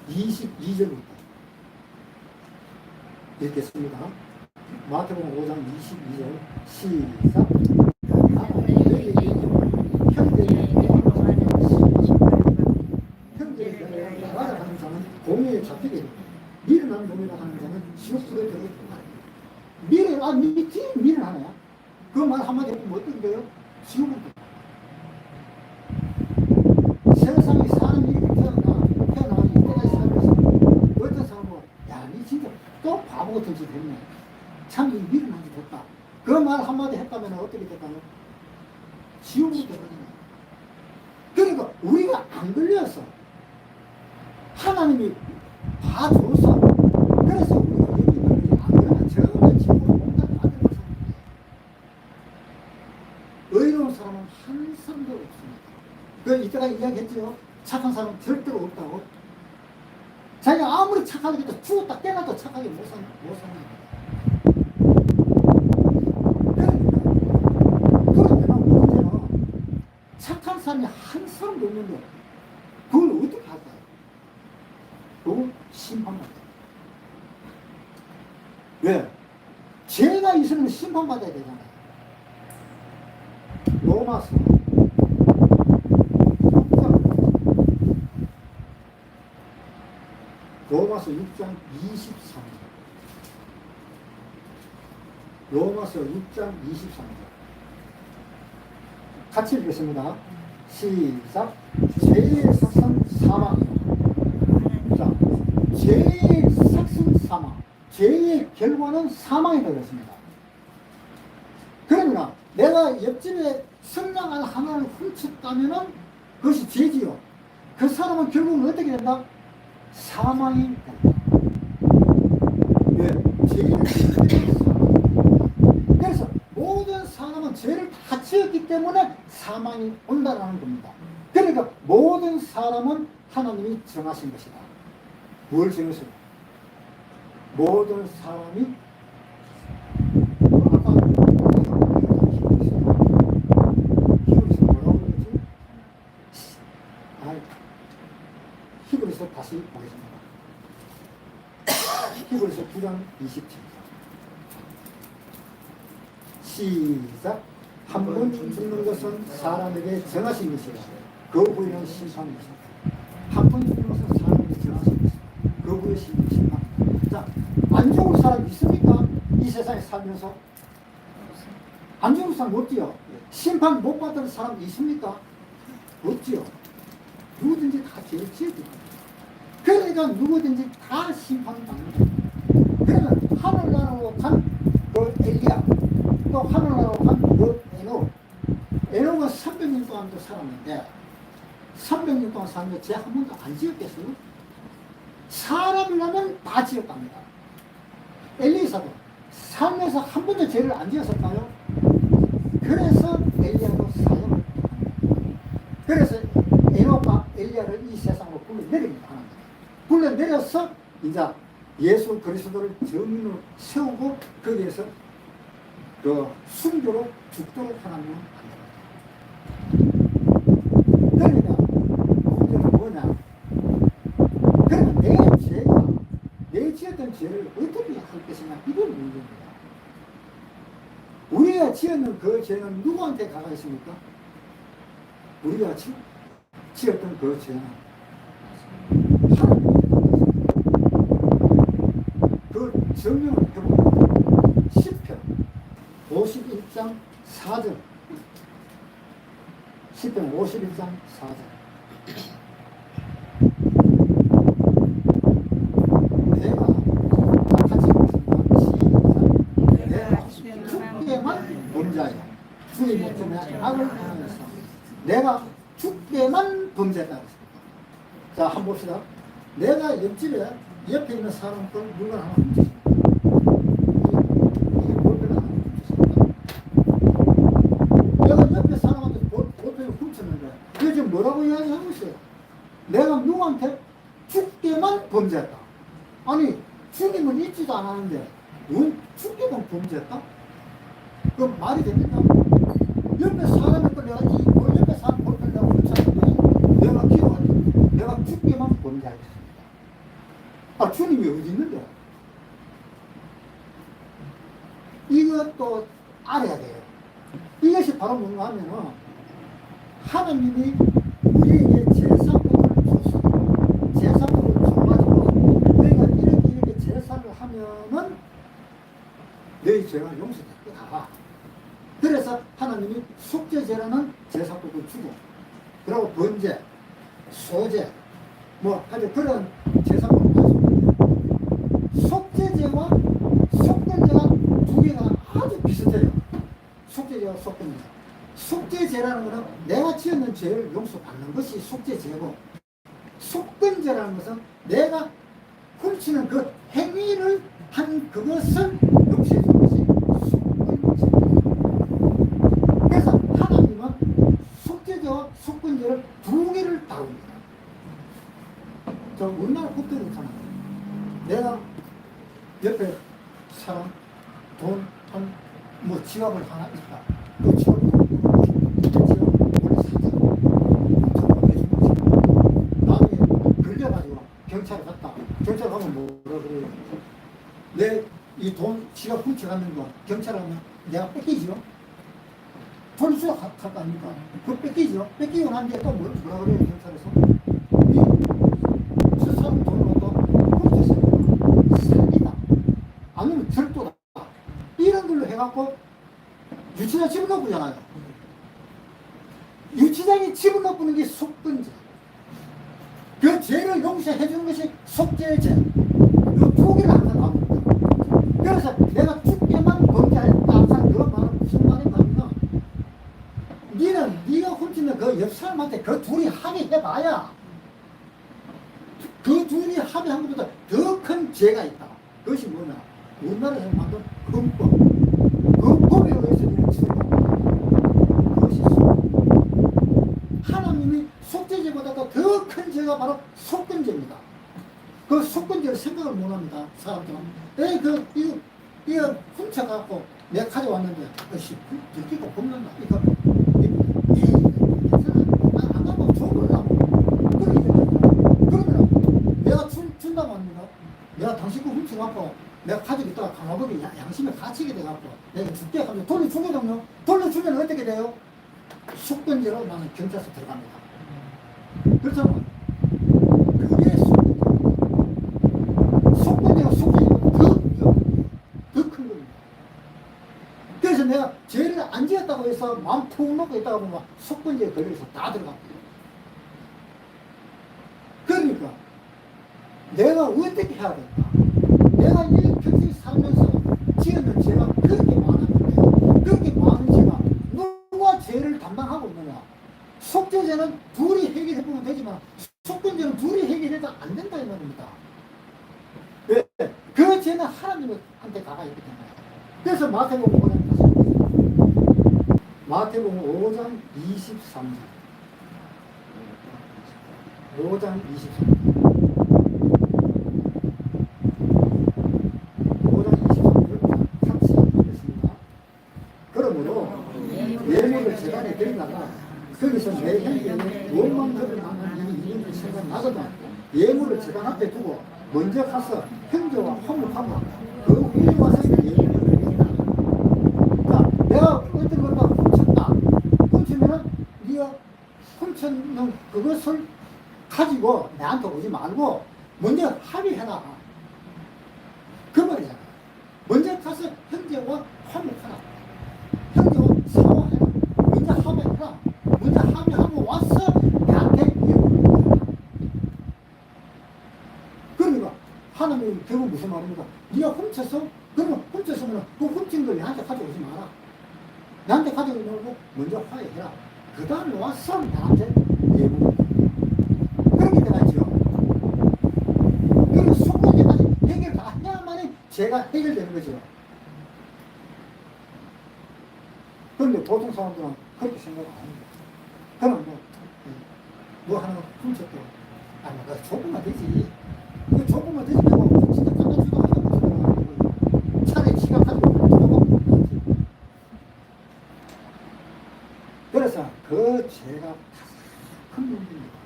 22절부터 읽겠습니다. 마태복음 5장 22절 시작. 형제를 나가는 자는 공회에 잡히게 됩니다. 미련한 놈이라 하는 자는 지옥불에 들어갈 미련, 니 뒤에 미련하냐? 그 말 한마디 하면 어떤 거예요? 지옥을 세상에 사람이 이렇게 태어나 이때까지 살면서 어떤 사람은 야, 니 진짜 또 바보 같은 짓 했네. 참 이 미련한 짓 했다. 그 말 한마디 했다면 어떻게 될까요? 지옥으로 들어가잖아요. 그러니까 우리가 안 걸려서 하나님이 봐줘서 그래서 우리가 여기 걸리지 안 걸리면 정말 지옥으로 온갖 아들을 삽니다. 의로운 사람은 한 사람도 없습니다. 그 이때가 이야기했죠. 착한 사람은 절대로 없다고. 자기가 아무리 착하게 해도 죽었다 깨어나도 착하게 못 사는 겁니다. 착한 사람이 한 사람도 없는데 그걸 어떻게 할까요? 그건 심판받아요. 왜? 죄가 있으면 심판받아야 되잖아요. 로마서 6장 23절. 로마서 6장 23절. 같이 읽겠습니다. 시작. 죄의 삭선 사망이요. 자, 죄의 삭선 사망. 죄의 결과는 사망이 되겠습니다. 그러면 내가 옆집에 성냥알 하나를 훔쳤다면은 그것이 죄지요. 그 사람은 결국은 어떻게 된다? 사망이 된다. 왜? 죄의 그래서 모든 사람은 죄를 다 지었기 때문에 사망이 온다라는 겁니다. 그러니까 모든 사람은 하나님이 정하신 것이다. 뭘 정했어요? 모든 사람이 아까 뭐라고 그랬지? 히브리서 9장 27절. 시작. 한 번 죽는 것은 사람에게 정하신 것이라 그 후에는 심판이 있습니다. 한 번 죽는 것은 사람에게 정하신 것이다. 그 후에 심판. 자, 안 죽을 사람 있습니까? 이 세상에 살면서 안 죽을 사람 없지요. 심판 못 받는 사람 있습니까? 없지요. 누구든지 다 죄를 지어집니다. 그러니까 누구든지 다 심판받는다. 그러면 하늘나라로 간 그 엘리야, 또 하늘나라로 간 그 에녹은 300년 동안도 살았는데 300년 동안 살았는데 죄 한 번도 안 지었겠어요? 사람이라면 다 지었답니다. 엘리사도 삶에서 한 번도 죄를 안 지었을까요? 그래서 엘리야도 사형을 그래서 에녹과 엘리야를 이 세상으로 불러내립니다. 불러내려서 이제 예수 그리스도를 정인으로 세우고 거기에서 그 순교로 죽도록 하나님은 만듭니다. 그러니까 문제는 뭐냐? 그러면 내 지었던 죄를 어떻게 할 것이냐 이런 문제입니다. 우리가 지었는 그 죄는 누구한테 가가 있습니까? 우리가 지었던 그 죄는 하나님께 가가 있습니다. 그 증명을 해보면 10편 51장 4절 10편 51장 4절 내가 같이 보겠습니다. 내가 죽게만 범죄하여 주의 목전에 악을 행하였어. 내가 죽게만 범죄했다. 자, 한번 봅시다. 내가 옆집에 옆에 있는 사람 걸 물건 하나 훔쳤습니다. 이게 볼펜 하나 훔쳤습니다. 내가 옆에 사람한테 볼펜을 훔쳤는데 이게 지금 뭐라고 이야기하고 있어요? 내가 누구한테 죽게만 범죄했다. 아니 죽임은 있지도 않았는데 왜 죽게만 범죄했다? 그럼 말이 됩니까? 옆에 사람의 걸 내가 옆에 사람 볼펜을 내가 훔쳤는데 내가 기도하니 내가 죽게만 범죄하겠습니다. 아, 주님이 어디 있는데? 이것도 알아야 돼요. 이것이 바로 뭔가 하면은 하나님이 우리에게 제사법을 줬어요. 제사법을 줘가지고 너희가 이렇게 제사를 하면은 너희 죄가 용서될 거다. 그래서 하나님이 속죄제라는 제사법을 주고 그리고 번제, 소제 뭐 아주 그런 제사법을 가지고 속죄제와 속건제가 두 개가 아주 비슷해요. 속죄제와 속건제. 속죄제라는 것은 내가 지었는 죄를 용서받는 것이 속죄제고 속건제라는 것은 내가 훔치는 그 행위를 한 그것을 용서해 주는 것이 속건제. 그래서 하나님은 속죄제와 속건제를 두 개를 다룹니다. 저 우리나라 국도를 있잖아요. 내가 옆에 사람 돈 한 뭐 지갑을 하나 있다. 그 지갑을 원래 사자. 나중에 걸려가지고 경찰에 갔다. 경찰 가면 뭐라 그래요? 내 이 돈 지갑 훔쳐가는 거 경찰 하면 내가 뺏기죠. 돈 주러 갈 거 아닙니까? 그거 뺏기죠. 뺏기고 난 뒤에 또 뭐라 그래요 경찰에서? 저 사람 돈을 또 훔쳤어요. 사기다. 아니면 절도다. 이런 걸로 해갖고 유치장 집어넣고잖아요. 유치장에 집어넣는 게 속건제. 그 죄를 용서해 주는 것이 속죄제. 이 두 개를 항상 나옵니다. 그래서 내가 죽게만 범죄했다. 항상 그 말은 무슨 말인가 하면 네가 훔치는 그 옆 사람한테 그 둘이 합의해봐야 그 둘이 합의한 것보다 더 큰 죄가 있다. 그것이 뭐냐? 우리나라에서 만든 헌법. 그 법에 의해서 이런 죄가 그것이 하나님이 속죄죄보다도 더 큰 죄가 바로 속건죄입니다. 그 속건죄를 생각을 못합니다. 사람들은. 이거 훔쳐갖고 내가 가져왔는데 어씨 들키고 겁난다. 이거 안 가면 좋은 거야. 그러면 내가 준다고 합니다. 내가 당신 거 훔쳐갖고 내가 가지고 있다가 강화법이 양심에 갇히게 돼갖고 내가 죽게 하면 돌려주거든요. 돌려주면 어떻게 돼요? 속건제로 나는 경찰서 들어갑니다. 그렇잖아. 그게 속건제가 속건제가 더 큰 겁니다. 그래서 내가 죄를 안 지었다고 해서 마음 푹 놓고 있다가 보면 속건제에 걸려서 다 들어갑니다. 그러니까 내가 어떻게 해야 될까? 내가 이 평생 살면서 지었는 죄가 그렇게 많았는데 그렇게 많은 죄가 누가 죄를 담당하고 있느냐? 속죄죄는 둘이 해결해보면 되지만 속건죄는 둘이 해결해도 안 된다 이 말입니다. 왜? 그 죄는 하나님한테 가가 있기 때문에. 그래서 마태복음 5장 다시 보겠습니다. 마태복음 5장 23절 5장 23절 5장 23절 같이 읽겠습니다. 그러므로 예물을 재단에 드리다가 거기서 내 형제의 원망들을 만난 이 일을 생각나거든 예물을 재단 앞에 두고 먼저 가서 형제와 화목하고 그 위에 와서 예물을 드리겠다. 자, 내가 어떤 걸 훔쳤다. 훔치면은 네가 훔쳤는 그것을 가지고 나한테 오지 말고 먼저 합의해라. 그 말이잖아. 먼저 가서 형제와 화목하라. 형제와 사과해라. 먼저 합의해라. 먼저 합의하고 와서 나한테 예물을 드려라. 그러니까 하나님이 결국 무슨 말입니까? 네가 훔쳤어? 그러면 훔쳤으면 그 훔친 걸 나한테 가져오지 마라. 나한테 가져오지 말고 먼저 화해해라. 그 다음에 와서 나한테 예물을 드려라. 그렇게 되겠죠. 그리고 속문제까지 해결 다 해야만이 죄가 해결되는 거죠. 그런데 보통 사람들은 그렇게 생각 안 합니다. 그럼 뭐 하나 훔쳤고, 뭐 조금만 되지. 그 조금만 되지 말고 진짜 깎아주다가 하고 차라리 지가 가지고 조금 그래서 그 죄가 가장 큰 문제입니다.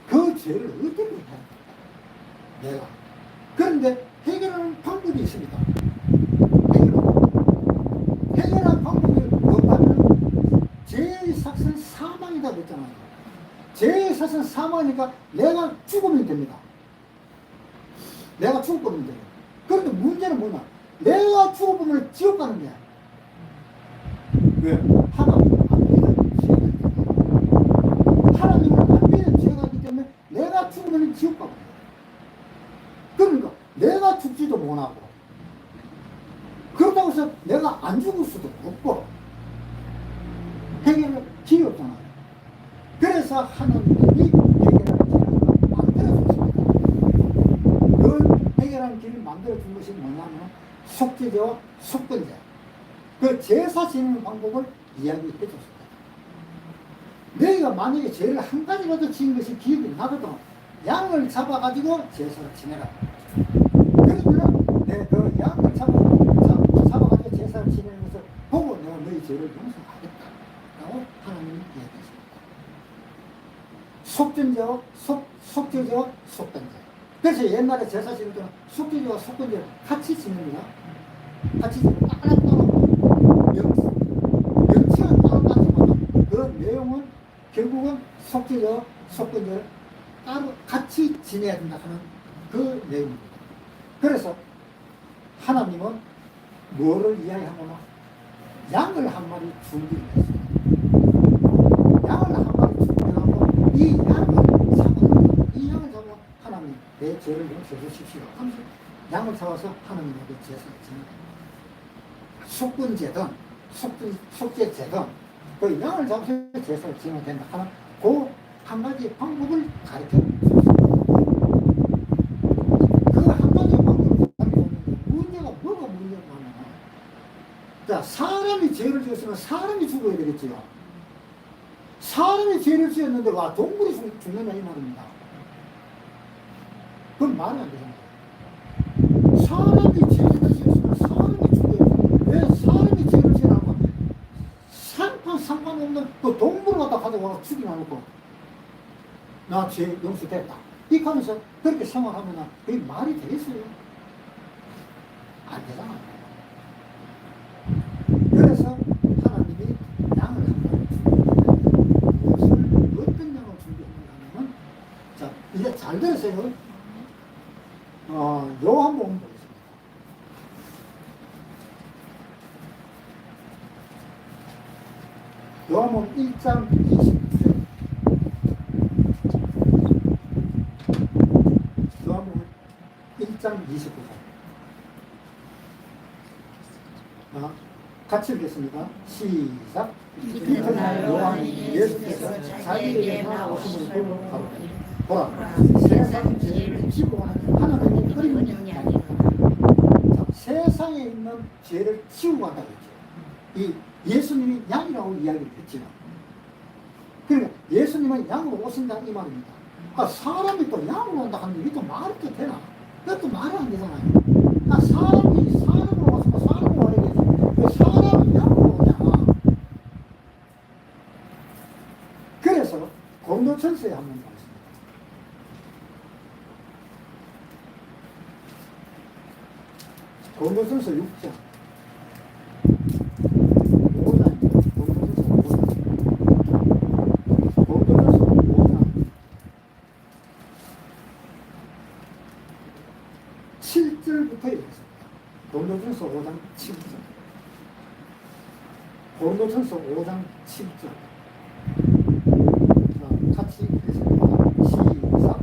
그 죄를 어떻게 해야 돼? 내가. 그런데 해결하는 방법이 있습니다. 해결하는 방법이 뭐냐면 죄의 삭은 사망이다 그랬잖아요. 죄의 삭은 사망이니까 내가 죽으면 됩니다. 내가 죽으면 돼요. 그런데 문제는 뭐냐? 내가 죽어보면 지옥 가는 거야. 왜? 하나님을 안 믿는 죄가 있기 때문에. 하나님을 안 믿는 죄가 있기 때문에 내가 죽으면 지옥 가고. 그러니까 내가 죽지도 못하고 그렇다고 해서 내가 안 죽을 수도 없고 해결할 길이 없잖아요. 그래서 하나님이 해결할 길을 만들어줬습니다. 그 해결하는 길을 만들어준 것이 뭐냐면 속죄제와 속건제 그 제사 지내는 방법을 이야기해 줬습니다. 너희가 만약에 죄를 한 가지라도 지은 것이 기억이 나거든 양을 잡아가지고 제사를 지내라. 그러면 내가 그 양을 잡아가지고 제사를 지내는 것을 보고 내가 너희 죄를 용서하겠다. 라고 하나님이 이야기했습니다. 속죄제와 속건제. 그래서 옛날에 제사 지낼 때는 속죄제와 속건제를 같이 지냅니다. 같이 지내고 따로 명칭은 따로 따지만 그 내용은 결국은 속죄제와 속건제를 따로 같이 지내야 된다 하는 그 내용입니다. 그래서 하나님은 뭐를 이야기하거나 양을 한 마리 준비를 했어요. 양을 한 마리 준비하고 이 양을 잡아 하나님 내 죄를 용서해 주십시오 하면서 양을 잡아서 하나님에게 제사를 지내야 된다. 속건제든 속죄제든 그 양을 잡아서 제사를 지내야 된다 하는 그 한 가지 방법을 가르쳐 줬습니다. 그 한 가지 방법을 가르쳐 줬는데 문제가 뭐가 문제가 하냐. 자, 사람이 죄를 지었으면 사람이 죽어야 되겠지요. 사람이 죄를 지었는데 와 동물이 죽는다 이 말입니다. 그건 말이 안 되잖아요. 사람이 죄를 지었으면 사람이 죽어야 돼. 왜 사람이 죄를 지으라고 상관없는 그 동물을 갖다 가져와서 죽이나 놓고 나 죄 용서됐다. 이렇게 하면서 그렇게 생활하면 그게 말이 되겠어요? 안 되잖아요. 그래서 하나님이 양을 한 마리 준비했는데 무엇을 어떤 양을 준비했는가 하면 자 이제 잘 들으세요. 요한복음 보겠습니다. 요한복음 1장 29절. 요한복음 1장 29절. 같이 읽겠습니다. 시작. 이튿날 요한이 예수께서 자기에게 나오심을 보고 보라, 세상 죄를 지고 하나님의 끓이는 양이다. 세상에 있는 죄를 치우고 간다고 했죠. 이 예수님이 양이라고 이야기를 했죠. 그러니까 예수님은 양으로 오신다 이 말입니다. 사람이 또 양으로 온다 하는데 이게 또 말이 또 되나? 그것도 말이 안 되잖아요. 사람이 사람으로 왔으면 사람으로 와야겠지. 왜 사람이 양으로 오냐? 그래서 공동천서에 한번 보겠습니다. 공동천서 6장 5장입니다. 공동천서 5장 7절부터 읽겠습니다. 공동천서 5장 7절. 공동천서 5장 7절. 같이 읽겠습니다. 시작.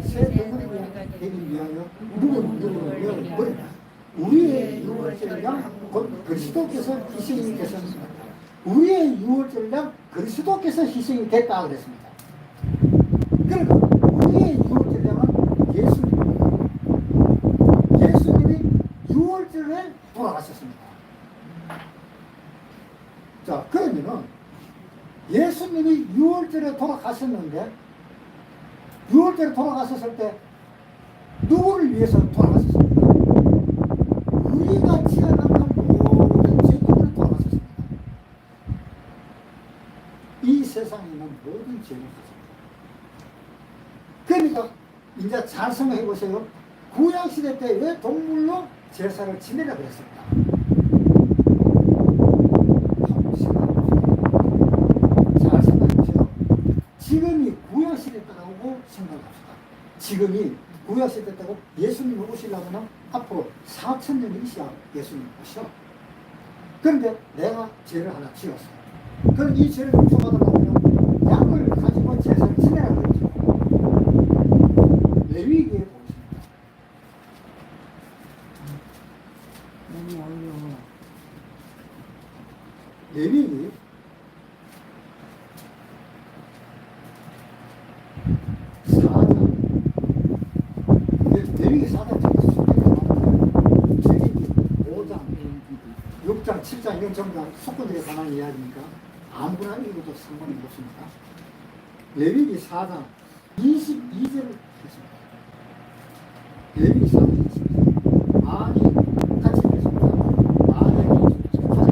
새 덩어리가 되기 위하여 누구를 버리라. 우리의 유월절 양 그리스도께서 희생이 되셨습니다. 우리의 유월절 양 그리스도께서 희생이 됐다 그랬습니다. 그러니까 우리의 유월절 양은 예수님입니다. 예수님이 유월절에 돌아가셨습니다. 자, 그러면은 예수님이 6월절에 돌아가셨는데 6월절에 돌아가셨을 때 누구를 위해서 돌아가셨습니까? 우리가 지어나간 모든 죄들을 돌아가셨습니다. 이 세상에 있는 모든 죄를 하셨습니다. 그러니까 이제 잘 생각해 보세요. 구약시대 때 왜 동물로 제사를 지내라 그랬습니까? 지금이 구약시대 때라고 생각합시다. 지금이 구약시대 때고 예수님이 오시려면 앞으로 4,000년이 있어야 예수님이 오셔. 그런데 내가 죄를 하나 지었어. 그럼 이 죄를 용서받으려면 양을 가지고 제사를 지내라고 했죠. 레위기에 보겠습니다. 너무 어려워. 레위기 4장. 레위기 4장 레위기 5장 6장 7장 이런 전부 다 속건들에 관한 이야기니까 아무나 읽어도 상관이 없습니다. 레위기 4장 22절을 읽겠습니다. 레위기 4장 22절. 만일 같이 읽겠습니다. 만일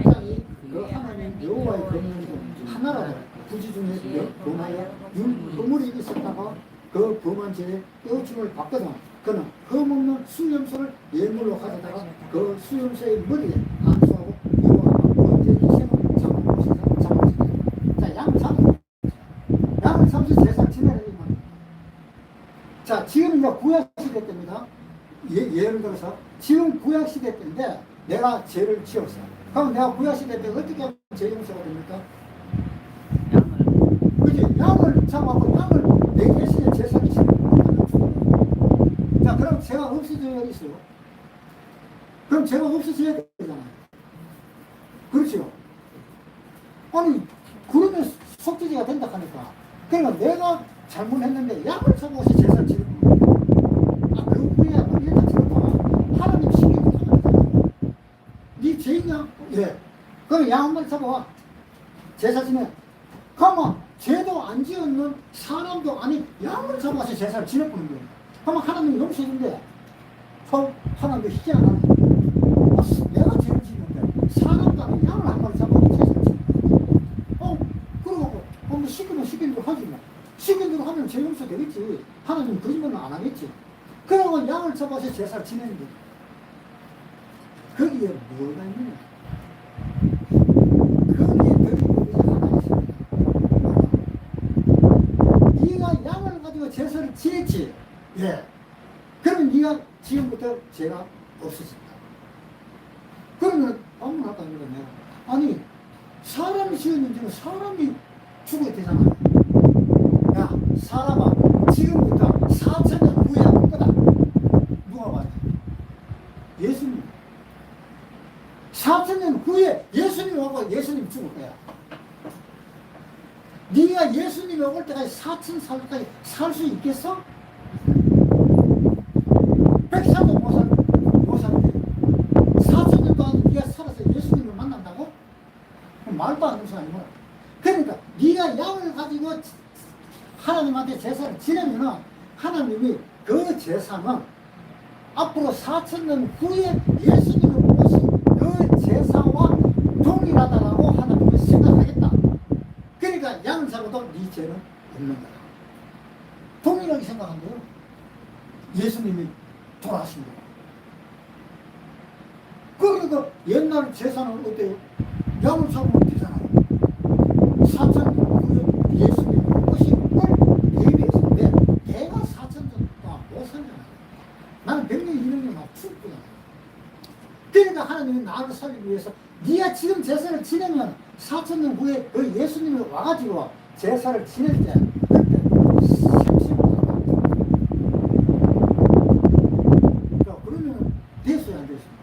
가장이 그 하나님 여호와의 권능을 하나라도 부지 중에 범하여 허물이 있었다가 그 범한 죄에 깨우침을 받거든 그는 흠없는 수염소를 예물로 가져다가 그 수염소의 머리에 안수하고 여호와 번제 희생을 잡아보시자. 자, 양을 잡아서 제사 지내라 이 말입니다. 자, 지금 이제 구약시대 때입니다. 예를 들어서 지금 구약시대 때인데 내가 죄를 지었어. 그럼 내가 구약시대 때 어떻게 하면 죄 용서가 됩니까? 그치? 양을 잡아서 양을 내 대신에 제사를 지내는 거예요. 자, 그럼 죄가 없어져야 있어요. 그럼 죄가 없어져야 되잖아요. 그렇죠? 아니, 그러면 속죄제가 된다 하니까. 그러니까 내가 잘못했는데 양을 잡아서 제사를 지내는 거예요. 그 후에 우리가 지냈다가 하나님 시키는 거잖아요. 네 죄냐? 예. 그럼 양 한 마리 잡아와. 제사 지내. 그러면 죄도 안 지었는 사람도 아니 양을 잡아서 제사를 지내보는 거예요. 그러면 하나님이 용서해준대. 하나님도 희귀 안 하네. 내가 죄를 지는데 사람도 아니 양을 한 마리 잡아서 제사를 지내. 그러고 시키면 시킨 대로 하지 뭐. 시킨 대로 용서 되겠지. 하나님 거짓말은 안 하겠지. 그러고 양을 잡아서 제사를 지내는 거야. 거기에 뭐가 있느냐? 거기에 드리는 것이 하나 있습니다. 네가 양을 가지고 제사를 지냈지. 예. 그러면 네가 지금부터 죄가 없어진다. 그러면 반문할까 이거 내가 아니 사람이 지었는지는 사람이 죽어야 되잖아. 야 사람아 지금부터 4,000년 후에 할 거다. 누가 말해? 예수님. 4,000년 후에 예수님이 오고 예수님 죽을 거야. 네가 예수님이 올 때까지 4,000살까지 살 수 있겠어? 100살도 못 살는데 4,000년 동안 네가 살아서 예수님을 만난다고? 말도 안 되는 소리 아니구나. 그러니까 네가 양을 가지고 하나님한테 제사를 지내면은 하나님이 그 제사는 앞으로 4,000년 후에 예수님을 오신 그 제사와 동일하다라고 하나님은 생각하겠다. 그러니까 양을 잡아도 네 죄는 없는 거야. 동일하게 생각한 거예요. 예수님이 돌아가신 거야. 그러니까 옛날 제사는 어때요? 양을 잡으면 되잖아요. 4,000년 후에 예수님이 오신 걸 대비했는데 내가 4,000년 동안 못 살잖아요. 나는 100년, 200년 막 죽거든. 그러니까 하나님이 나를 살리기 위해서 네가 지금 제사를 지내면 4,000년 후에 그 예수님이 와가지고 제사를 지낼 때 그때 심심을 한다. 그러면 됐어요, 안 됐어요?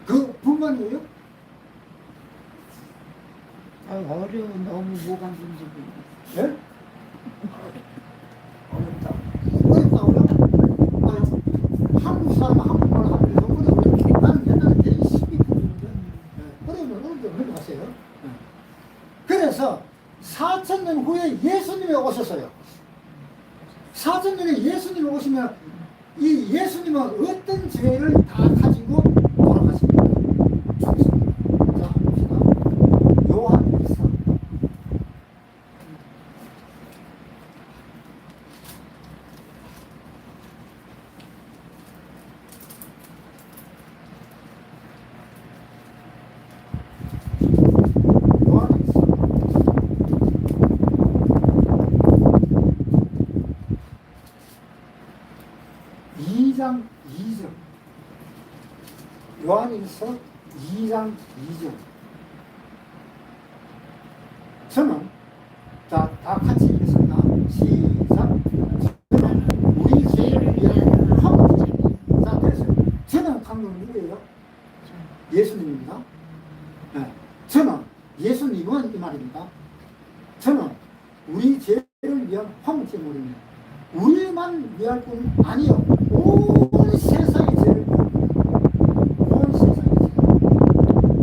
그 불만이에요? 어려워. 너무 뭐가 문제고. 예? 어렵다. 어렵다고요? 한국 사람 한국말 하는데 어려워요. 나는 옛날에 되게 쉽게 부르는데 어려우면 넘어가세요. 그래서 4,000년 후에 예수님이 오셨어요. 4,000년에 예수님이 오시면 이 예수님은 어떤 죄를 다 가지고 돌아가십니다. 죽으십니다. 자, 봅시다. 요한 1서. 요한 1서. 2장 2절. 요한일서 2장 2절. 저는 다 같이 읽겠습니다. 시작. 저는 우리 죄를 위한 화목. 자, 됐어요. 저는 강조는 누구예요? 예수님입니다. 네. 저는 예수님은 이 말입니다. 저는 우리 죄를 위한 화목제물입니다. 우리만 위할 뿐 아니요. 온 세상의 죄를 온 세상의 죄.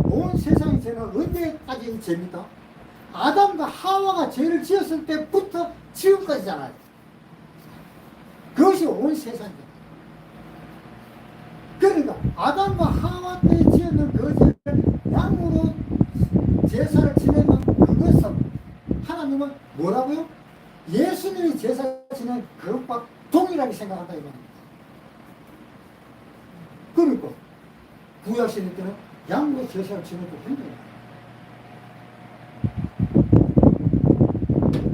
온 세상의 죄는 언제까지 죄입니까? 아담과 하와가 죄를 지었을 때부터 지금까지잖아요. 그것이 온 세상이에요. 그러니까 아담과 하와 때 지었는 그 죄를 양으로 제사를 지내는 그것은 하나님은 뭐라고요? 예수님이 제사 지낸 그것과 동일하게 생각한다 이 말입니다. 그러니까 구약시대 때는 양으로 제사를 지내도 힘들어요.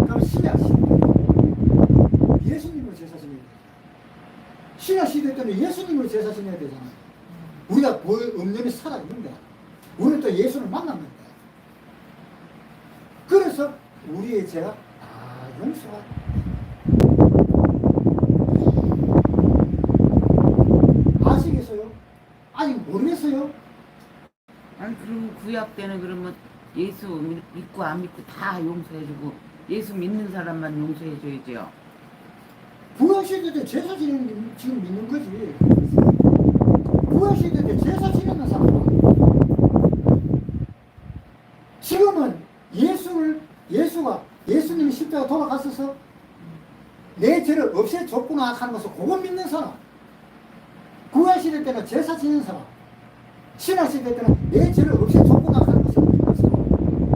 그럼 신약시대 때는 예수님으로 제사 지내야 돼요. 신약시대 때는 예수님으로 제사 지내야 되잖아요. 우리가 음념이 살아있는데 우리는 또 예수를 만났는데 그래서 우리의 죄가 용서가 아시겠어요? 아직 모르겠어요? 아니 그럼 구약 때는 그러면 예수 믿고 안 믿고 다 용서해주고 예수 믿는 사람만 용서해줘야죠. 구약시대 때 제사 지내는 게 지금 믿는 거지. 구약시대 때 제사 지내는 사람은 지금은 예수가 예수님이 십자가 돌아갔어서 내 죄를 없애줬구나 하는 것을 그거 믿는 사람. 구약시대 때는 제사 지내는 사람. 신약시대 때는 내 죄를 없애줬구나 하는 것을 믿는 사람.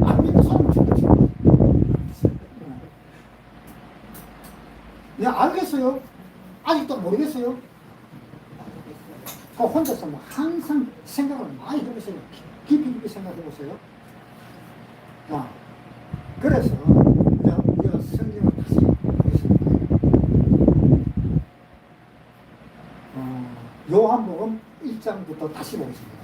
안 믿는 사람은 죽었지. 네, 알겠어요? 아직도 모르겠어요? 그 혼자서 뭐 항상 생각을 많이 해보세요. 깊이 생각해보세요. 그래서 우리가 성경을 다시 보겠습니다. 요한복음 1장부터 다시 보겠습니다.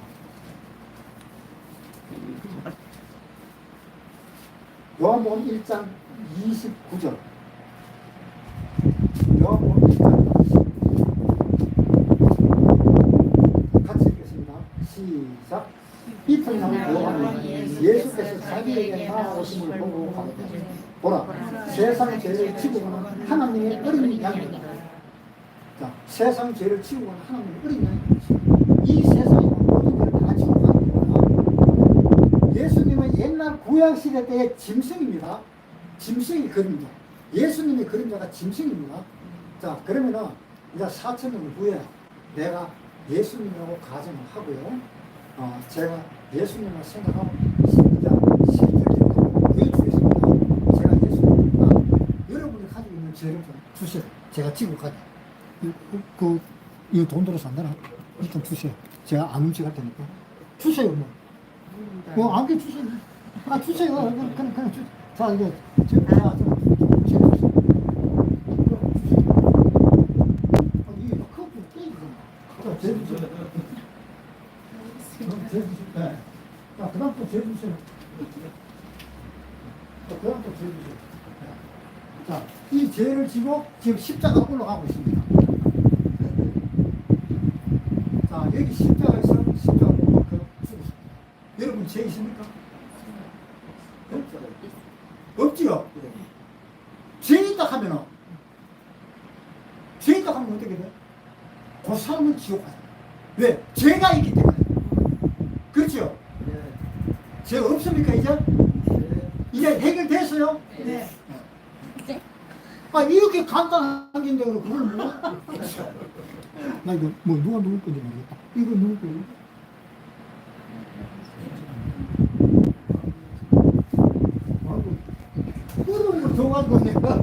요한복음 1장 29절. 요한복음 1장 29절. 같이 읽겠습니다. 시작. 이튿날 요한이 예수께서 자기에게 나아오심을 보고 가로되 보라, 세상 죄를 지고 가는 하나님의 어린 양이다. 자, 세상 죄를 지고 가는 하나님의 어린 양이다. 이 세상의 모든 죄를 다 지고 가는 겁니다. 예수님은 옛날 구약시대 때의 짐승입니다. 짐승의 그림자. 예수님의 그림자가 짐승입니다. 자, 그러면은 이제 4,000년 후에 내가 예수님하고 가정을 하고요. 제가 예수님을 생각하고 실질적으로 보여주겠습니다. 제가 예수님입니다. 여러분이 가지고 있는 죄를 좀 주세요. 제가 지고 가게. 이거 돈 들어서 안 되나? 일단 주세요. 제가 안 훔쳐갈 테니까. 주세요, 안개 주세요. 주세요. 그냥 주세요. 자, 이게, 제가 주세요. 이게 컵 깨지잖아. 자, 제 주세요. 네. 자, 그 다음 또 재주세요. 그 다음 또 재주세요. 자, 이 죄를 지고 지금 십자가 올라가고 있습니다. 자, 여기 십자가에서 십자가 올라가고 죽었습니다. 여러분 죄 있습니까? 없지요? 죄 있다 하면은, 죄 있다 하면 어떻게 돼? 그 사람은 지옥 가요. 왜? 죄가 있기 때문에. 그렇죠? 네. 죄 없습니까, 이제? 네. 이제 해결됐어요? 네. 이렇게 간단한 건데, 그걸 몰라? 나 이거, 누가 누굴 건지 모르겠다. 이거 누굴 거예요? 그런 걸 줘가지고 내가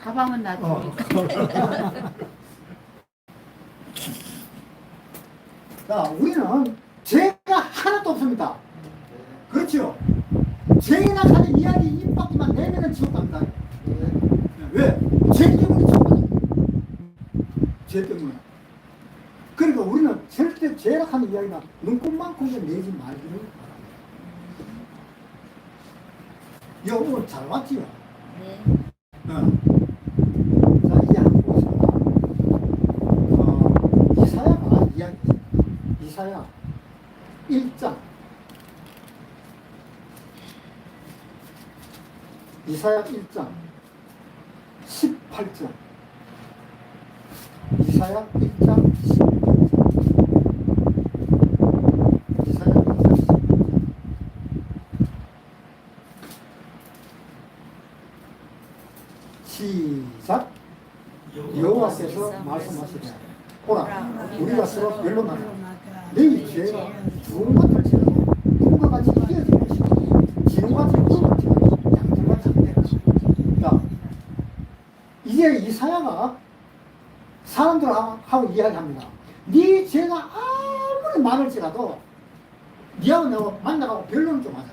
가방은 놔두니까. 자, 우리는 죄가 하나도 없습니다. 그렇죠? 죄나 가진 이야기 입 밖에만 내면은 지옥 갑니다. 왜? 죄 때문에 지옥 가요. 죄 때문에. 그러니까 우리는 절대 죄락하는 이야기나 눈꽃만큼도 내지 말기를 바랍니다. 이거 오늘 잘 왔지요? 네. 자, 이제 한번 보겠습니다. 이사야가 이야기, 이사야 1장. 이사야 1장 18절. 이사야 1장 18절. 이사야 1장 18절. 시작. 여호와께서 말씀하시되 보라, 우리가 서로 변론하라. 너희 죄가 주홍 같을지라도 눈과 같이 희어질 것이고 진홍같이 붉을지라도 양털과 장될 것이다. 이제 이사야가 사람들하고 이야기합니다. 네 죄가 아무리 많을지라도 니하고 내가 만나가고 변론을 좀 하자.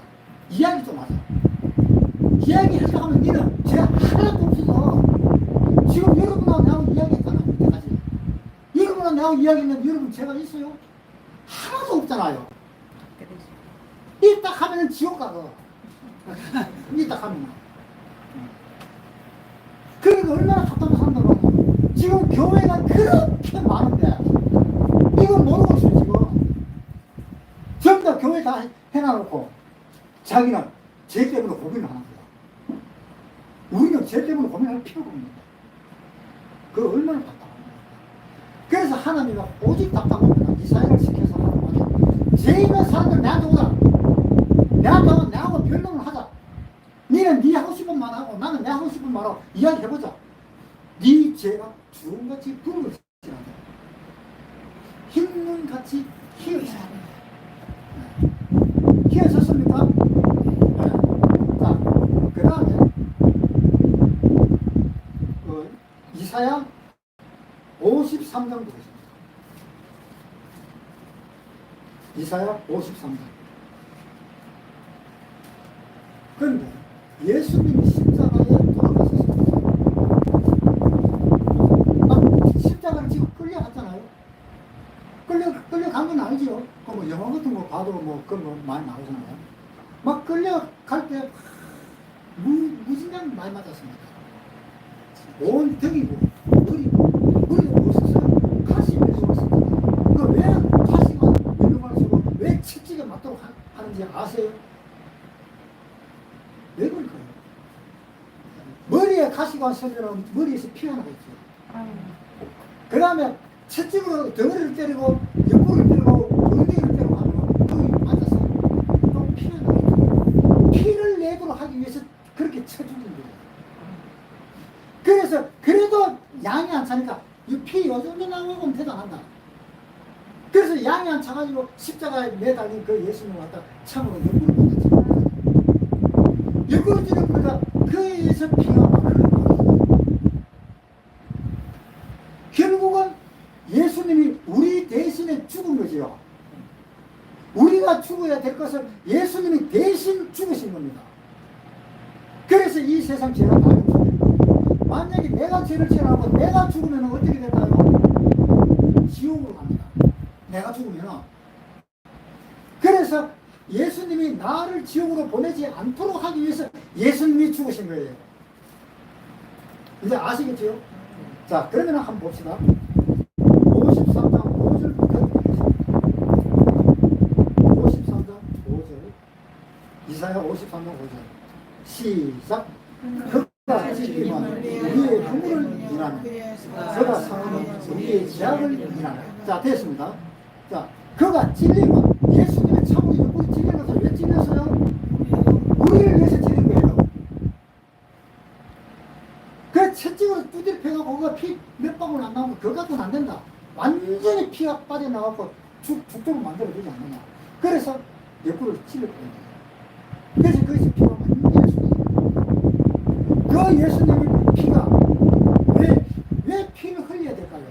이야기 좀 하자. 이야기하자 하면 니는 죄 하나도 없어서 지금 여러분하고 나하고 이야기했잖아. 이때까지. 여러분하고 나하고 이야기했는데 여러분 죄가 있어요? 하나도 없잖아요. 이딱 하면은 지옥 가고. 이딱 하면은. 그러니까 얼마나 답답한 사람들은 지금 교회가 그렇게 많은데 이걸 모르고 있어요, 지금. 전부 다 교회 다 해놔놓고 자기는 죄 때문에 고민을 하는 거야. 우리는 죄 때문에 고민할 필요가 없는 거야. 그거 얼마나 답답합니까? 그래서 하나님이 오직 답답하면 이사야를 시켜서 하는 죄 있는 사람들 내한테 오라. 내한테 오면 내하고 변론을 하자. 니는 니 하고 싶은 말 하고 나는 내 하고 싶은 말하고 이야기해보자. 니 죄가 주홍같이 붉을지라도 흰눈같이 희어지라. 희어졌습니까? 네. 자, 그 다음에 53장 보겠습니다. 이사야 53장. 그런데 예수님이 십자가에 돌아가셨습니다. 십자가를 지금 끌려갔잖아요. 끌려간 건 알지요. 뭐 영화 같은 거 봐도 뭐 그런 거 많이 나오잖아요. 막 끌려갈 때 무진장 많이 맞았습니다. 온 등이고 머리도 멋있어요. 가시 밀려왔습니다. 왜 가시가 밀려가지고 왜 채찍에 맞도록 하는지 아세요? 왜 그럴까요? 머리에 가시가 서면 머리에서 피가 나겠죠. 그 다음에 채찍으로 덩어리를 때리고 옆구리를 때리고 엉덩이를 때리고 하면 거기 맞아서 또 피가 나겠죠. 피를 내도록 하기 위해서 그렇게 쳐주는 거예요. 그래서 그래도 양이 안 차니까 이 피 요정도 나오면 대단한다. 그래서 양이 안 차가지고 십자가에 매달린 그 예수님을 갖다 참으로 옆구리를 맞았죠. 옆구리 찌르고 그러니까 그에 의해서 피가 막 흘러가요. 결국은 예수님이 우리 대신에 죽은 거지요. 우리가 죽어야 될 것을 예수님이 대신 죽으신 겁니다. 그래서 이 세상 죄가 다 용서돼요. 만약에 내가 죄를 지어하고 내가 죽으면 어떻게 될까요? 지옥으로 갑니다. 내가 죽으면. 그래서 예수님이 나를 지옥으로 보내지 않도록 하기 위해서 예수님이 죽으신 거예요. 이제 아시겠죠? 자, 그러면 한번 봅시다. 53장 5절부터 53장 5절. 이사야 53장 5절. 시작. 그가 찔림은 우리의 허물을 인하며 그가 상함은 우리의 죄악을 인하며. 자, 됐습니다. 자, 그가 찔림은 예수님의 참으로 옆구리 찔린 것을 왜 찔렸어요? 우리를 위해서 찔린 거예요. 그 채찍으로 두드려 패가고 그거 피 몇 방울 안 나오면 그거 갖고는 안 된다. 완전히 피가 빠져나가고 죽도록 만들어주지 않느냐. 그래서 옆구리를 찔렸거든요. 그래서 거기서 피가 완전히 쏟아져요. 그 예수님의 피가 왜 피를 흘려야 될까요?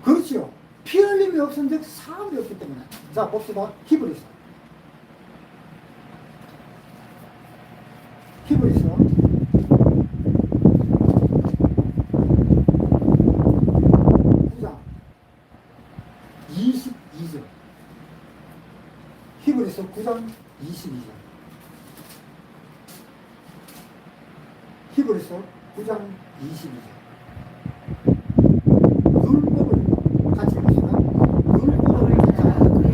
그렇죠. 피 흘림이 없은 즉 사함이 없기 때문에. 자, 봅시다. 히브리서. 히브리서 9장 22절. 히브리서 9장 22절. 히브리서 9장 22절. 율법을 같이 봅시다. 율법을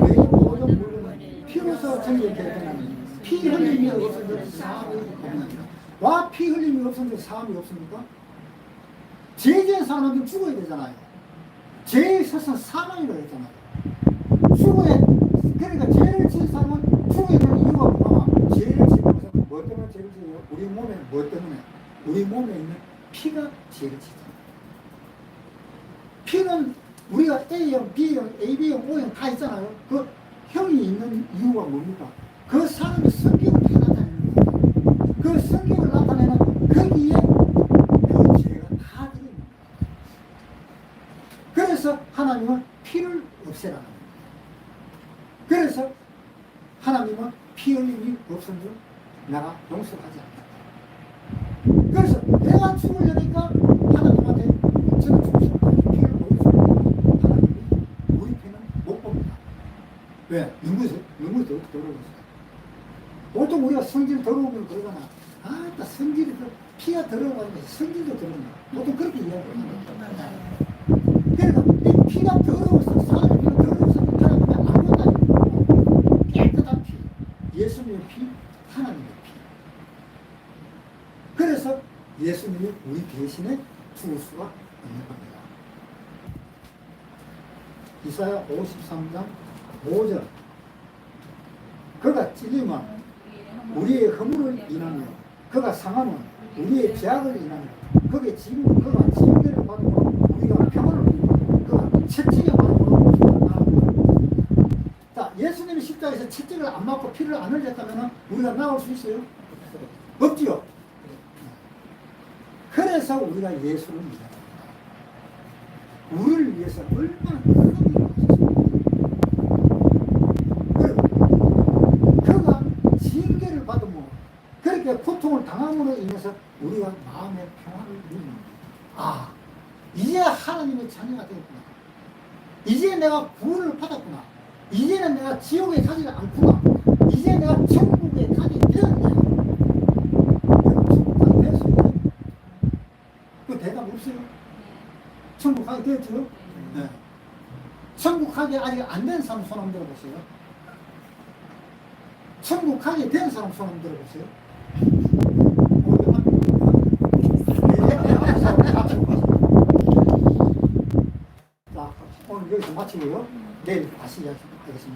왜 모든 물건은 피로서 정리되게 되나니 피 흘림이 없으면 사함이 없느니라. 와, 피 흘림이 없으면 사함이 없습니까? 죄 지은 사람은 죽어야 되잖아요. 죄의 사상 사망이라고 했잖아요. 그러니까 죄를 지은 사람은 죽어야 되는 이유가 뭐냐? 죄를 지은 것은 뭐 때문에 죄를 지어요? 우리 몸에 뭐 때문에? 우리 몸에 있는 피가 죄를 지잖아요. 피는 우리가 A형, B형, AB형, O형 다 있잖아요. 그 형이 있는 이유가 뭡니까? 그 사람의 성격을 다 나타내는 거예요. 그 성격을 나타내는 거기에 그 죄가 다 들어있는 거예요. 그래서 하나님은 피를 없애라는 거예요. 그래서 하나님은 피 흘림이 없은 줄 내가 용서하지 않겠다. 그래서 내가 죽으려니까 하나님한테 저는 죽고 싶다. 피를 보여주고 하나님이 우리 피는 못 봅니다. 왜? 눈물이 더러워서. 보통 우리가 성질 더러우면 그러잖아. 아, 나 성질이 피가 더러워가지고 성질도 더러운다. 보통 그렇게 이야기하잖아. 그러니까 이 피가 더러워서 사람의 피가 더러워서 하나님이 안 본다니까. 깨끗한 피, 예수님의 피, 하나님의 피. 그래서 예수님이 우리 대신에 죽을 수가 있는 겁니다. 이사야 53장 5절. 그가 찔림은 우리의 허물을 인하며 그가 상함은 우리의 죄악을 인하며 그가 징계를 받으므로 우리가 평안을 누리고 그가 채찍에 받으므로 우리가 나아갑니다. 자, 예수님이 십자가에서 채찍을 안 맞고 피를 안 흘렸다면 우리가 나올 수 있어요? 없지요. 그래서 우리가 예수를 믿어야 됩니다. 우리를 위해서 얼마나 큰 일을 하셨습니까? 그가 징계를 받으면 그렇게 고통을 당함으로 인해서 우리가 마음의 평화를 누리는 거예요. 아, 이제 하나님의 자녀가 되었구나. 이제 내가 구원을 받았구나. 이제는 내가 지옥에 가지 않구나. 이제 내가 천국에 가게 되었네. 천국 가게 되었어요. 그 대답 없어요? 천국 가게 되었죠? 네. 천국 가게 아직 안 된 사람 손 한번 들어보세요. 천국 가게 된 사람 손 한번 들어보세요. 자, 오늘 여기서 마치고요. 내일 다시 이야기하겠습니다.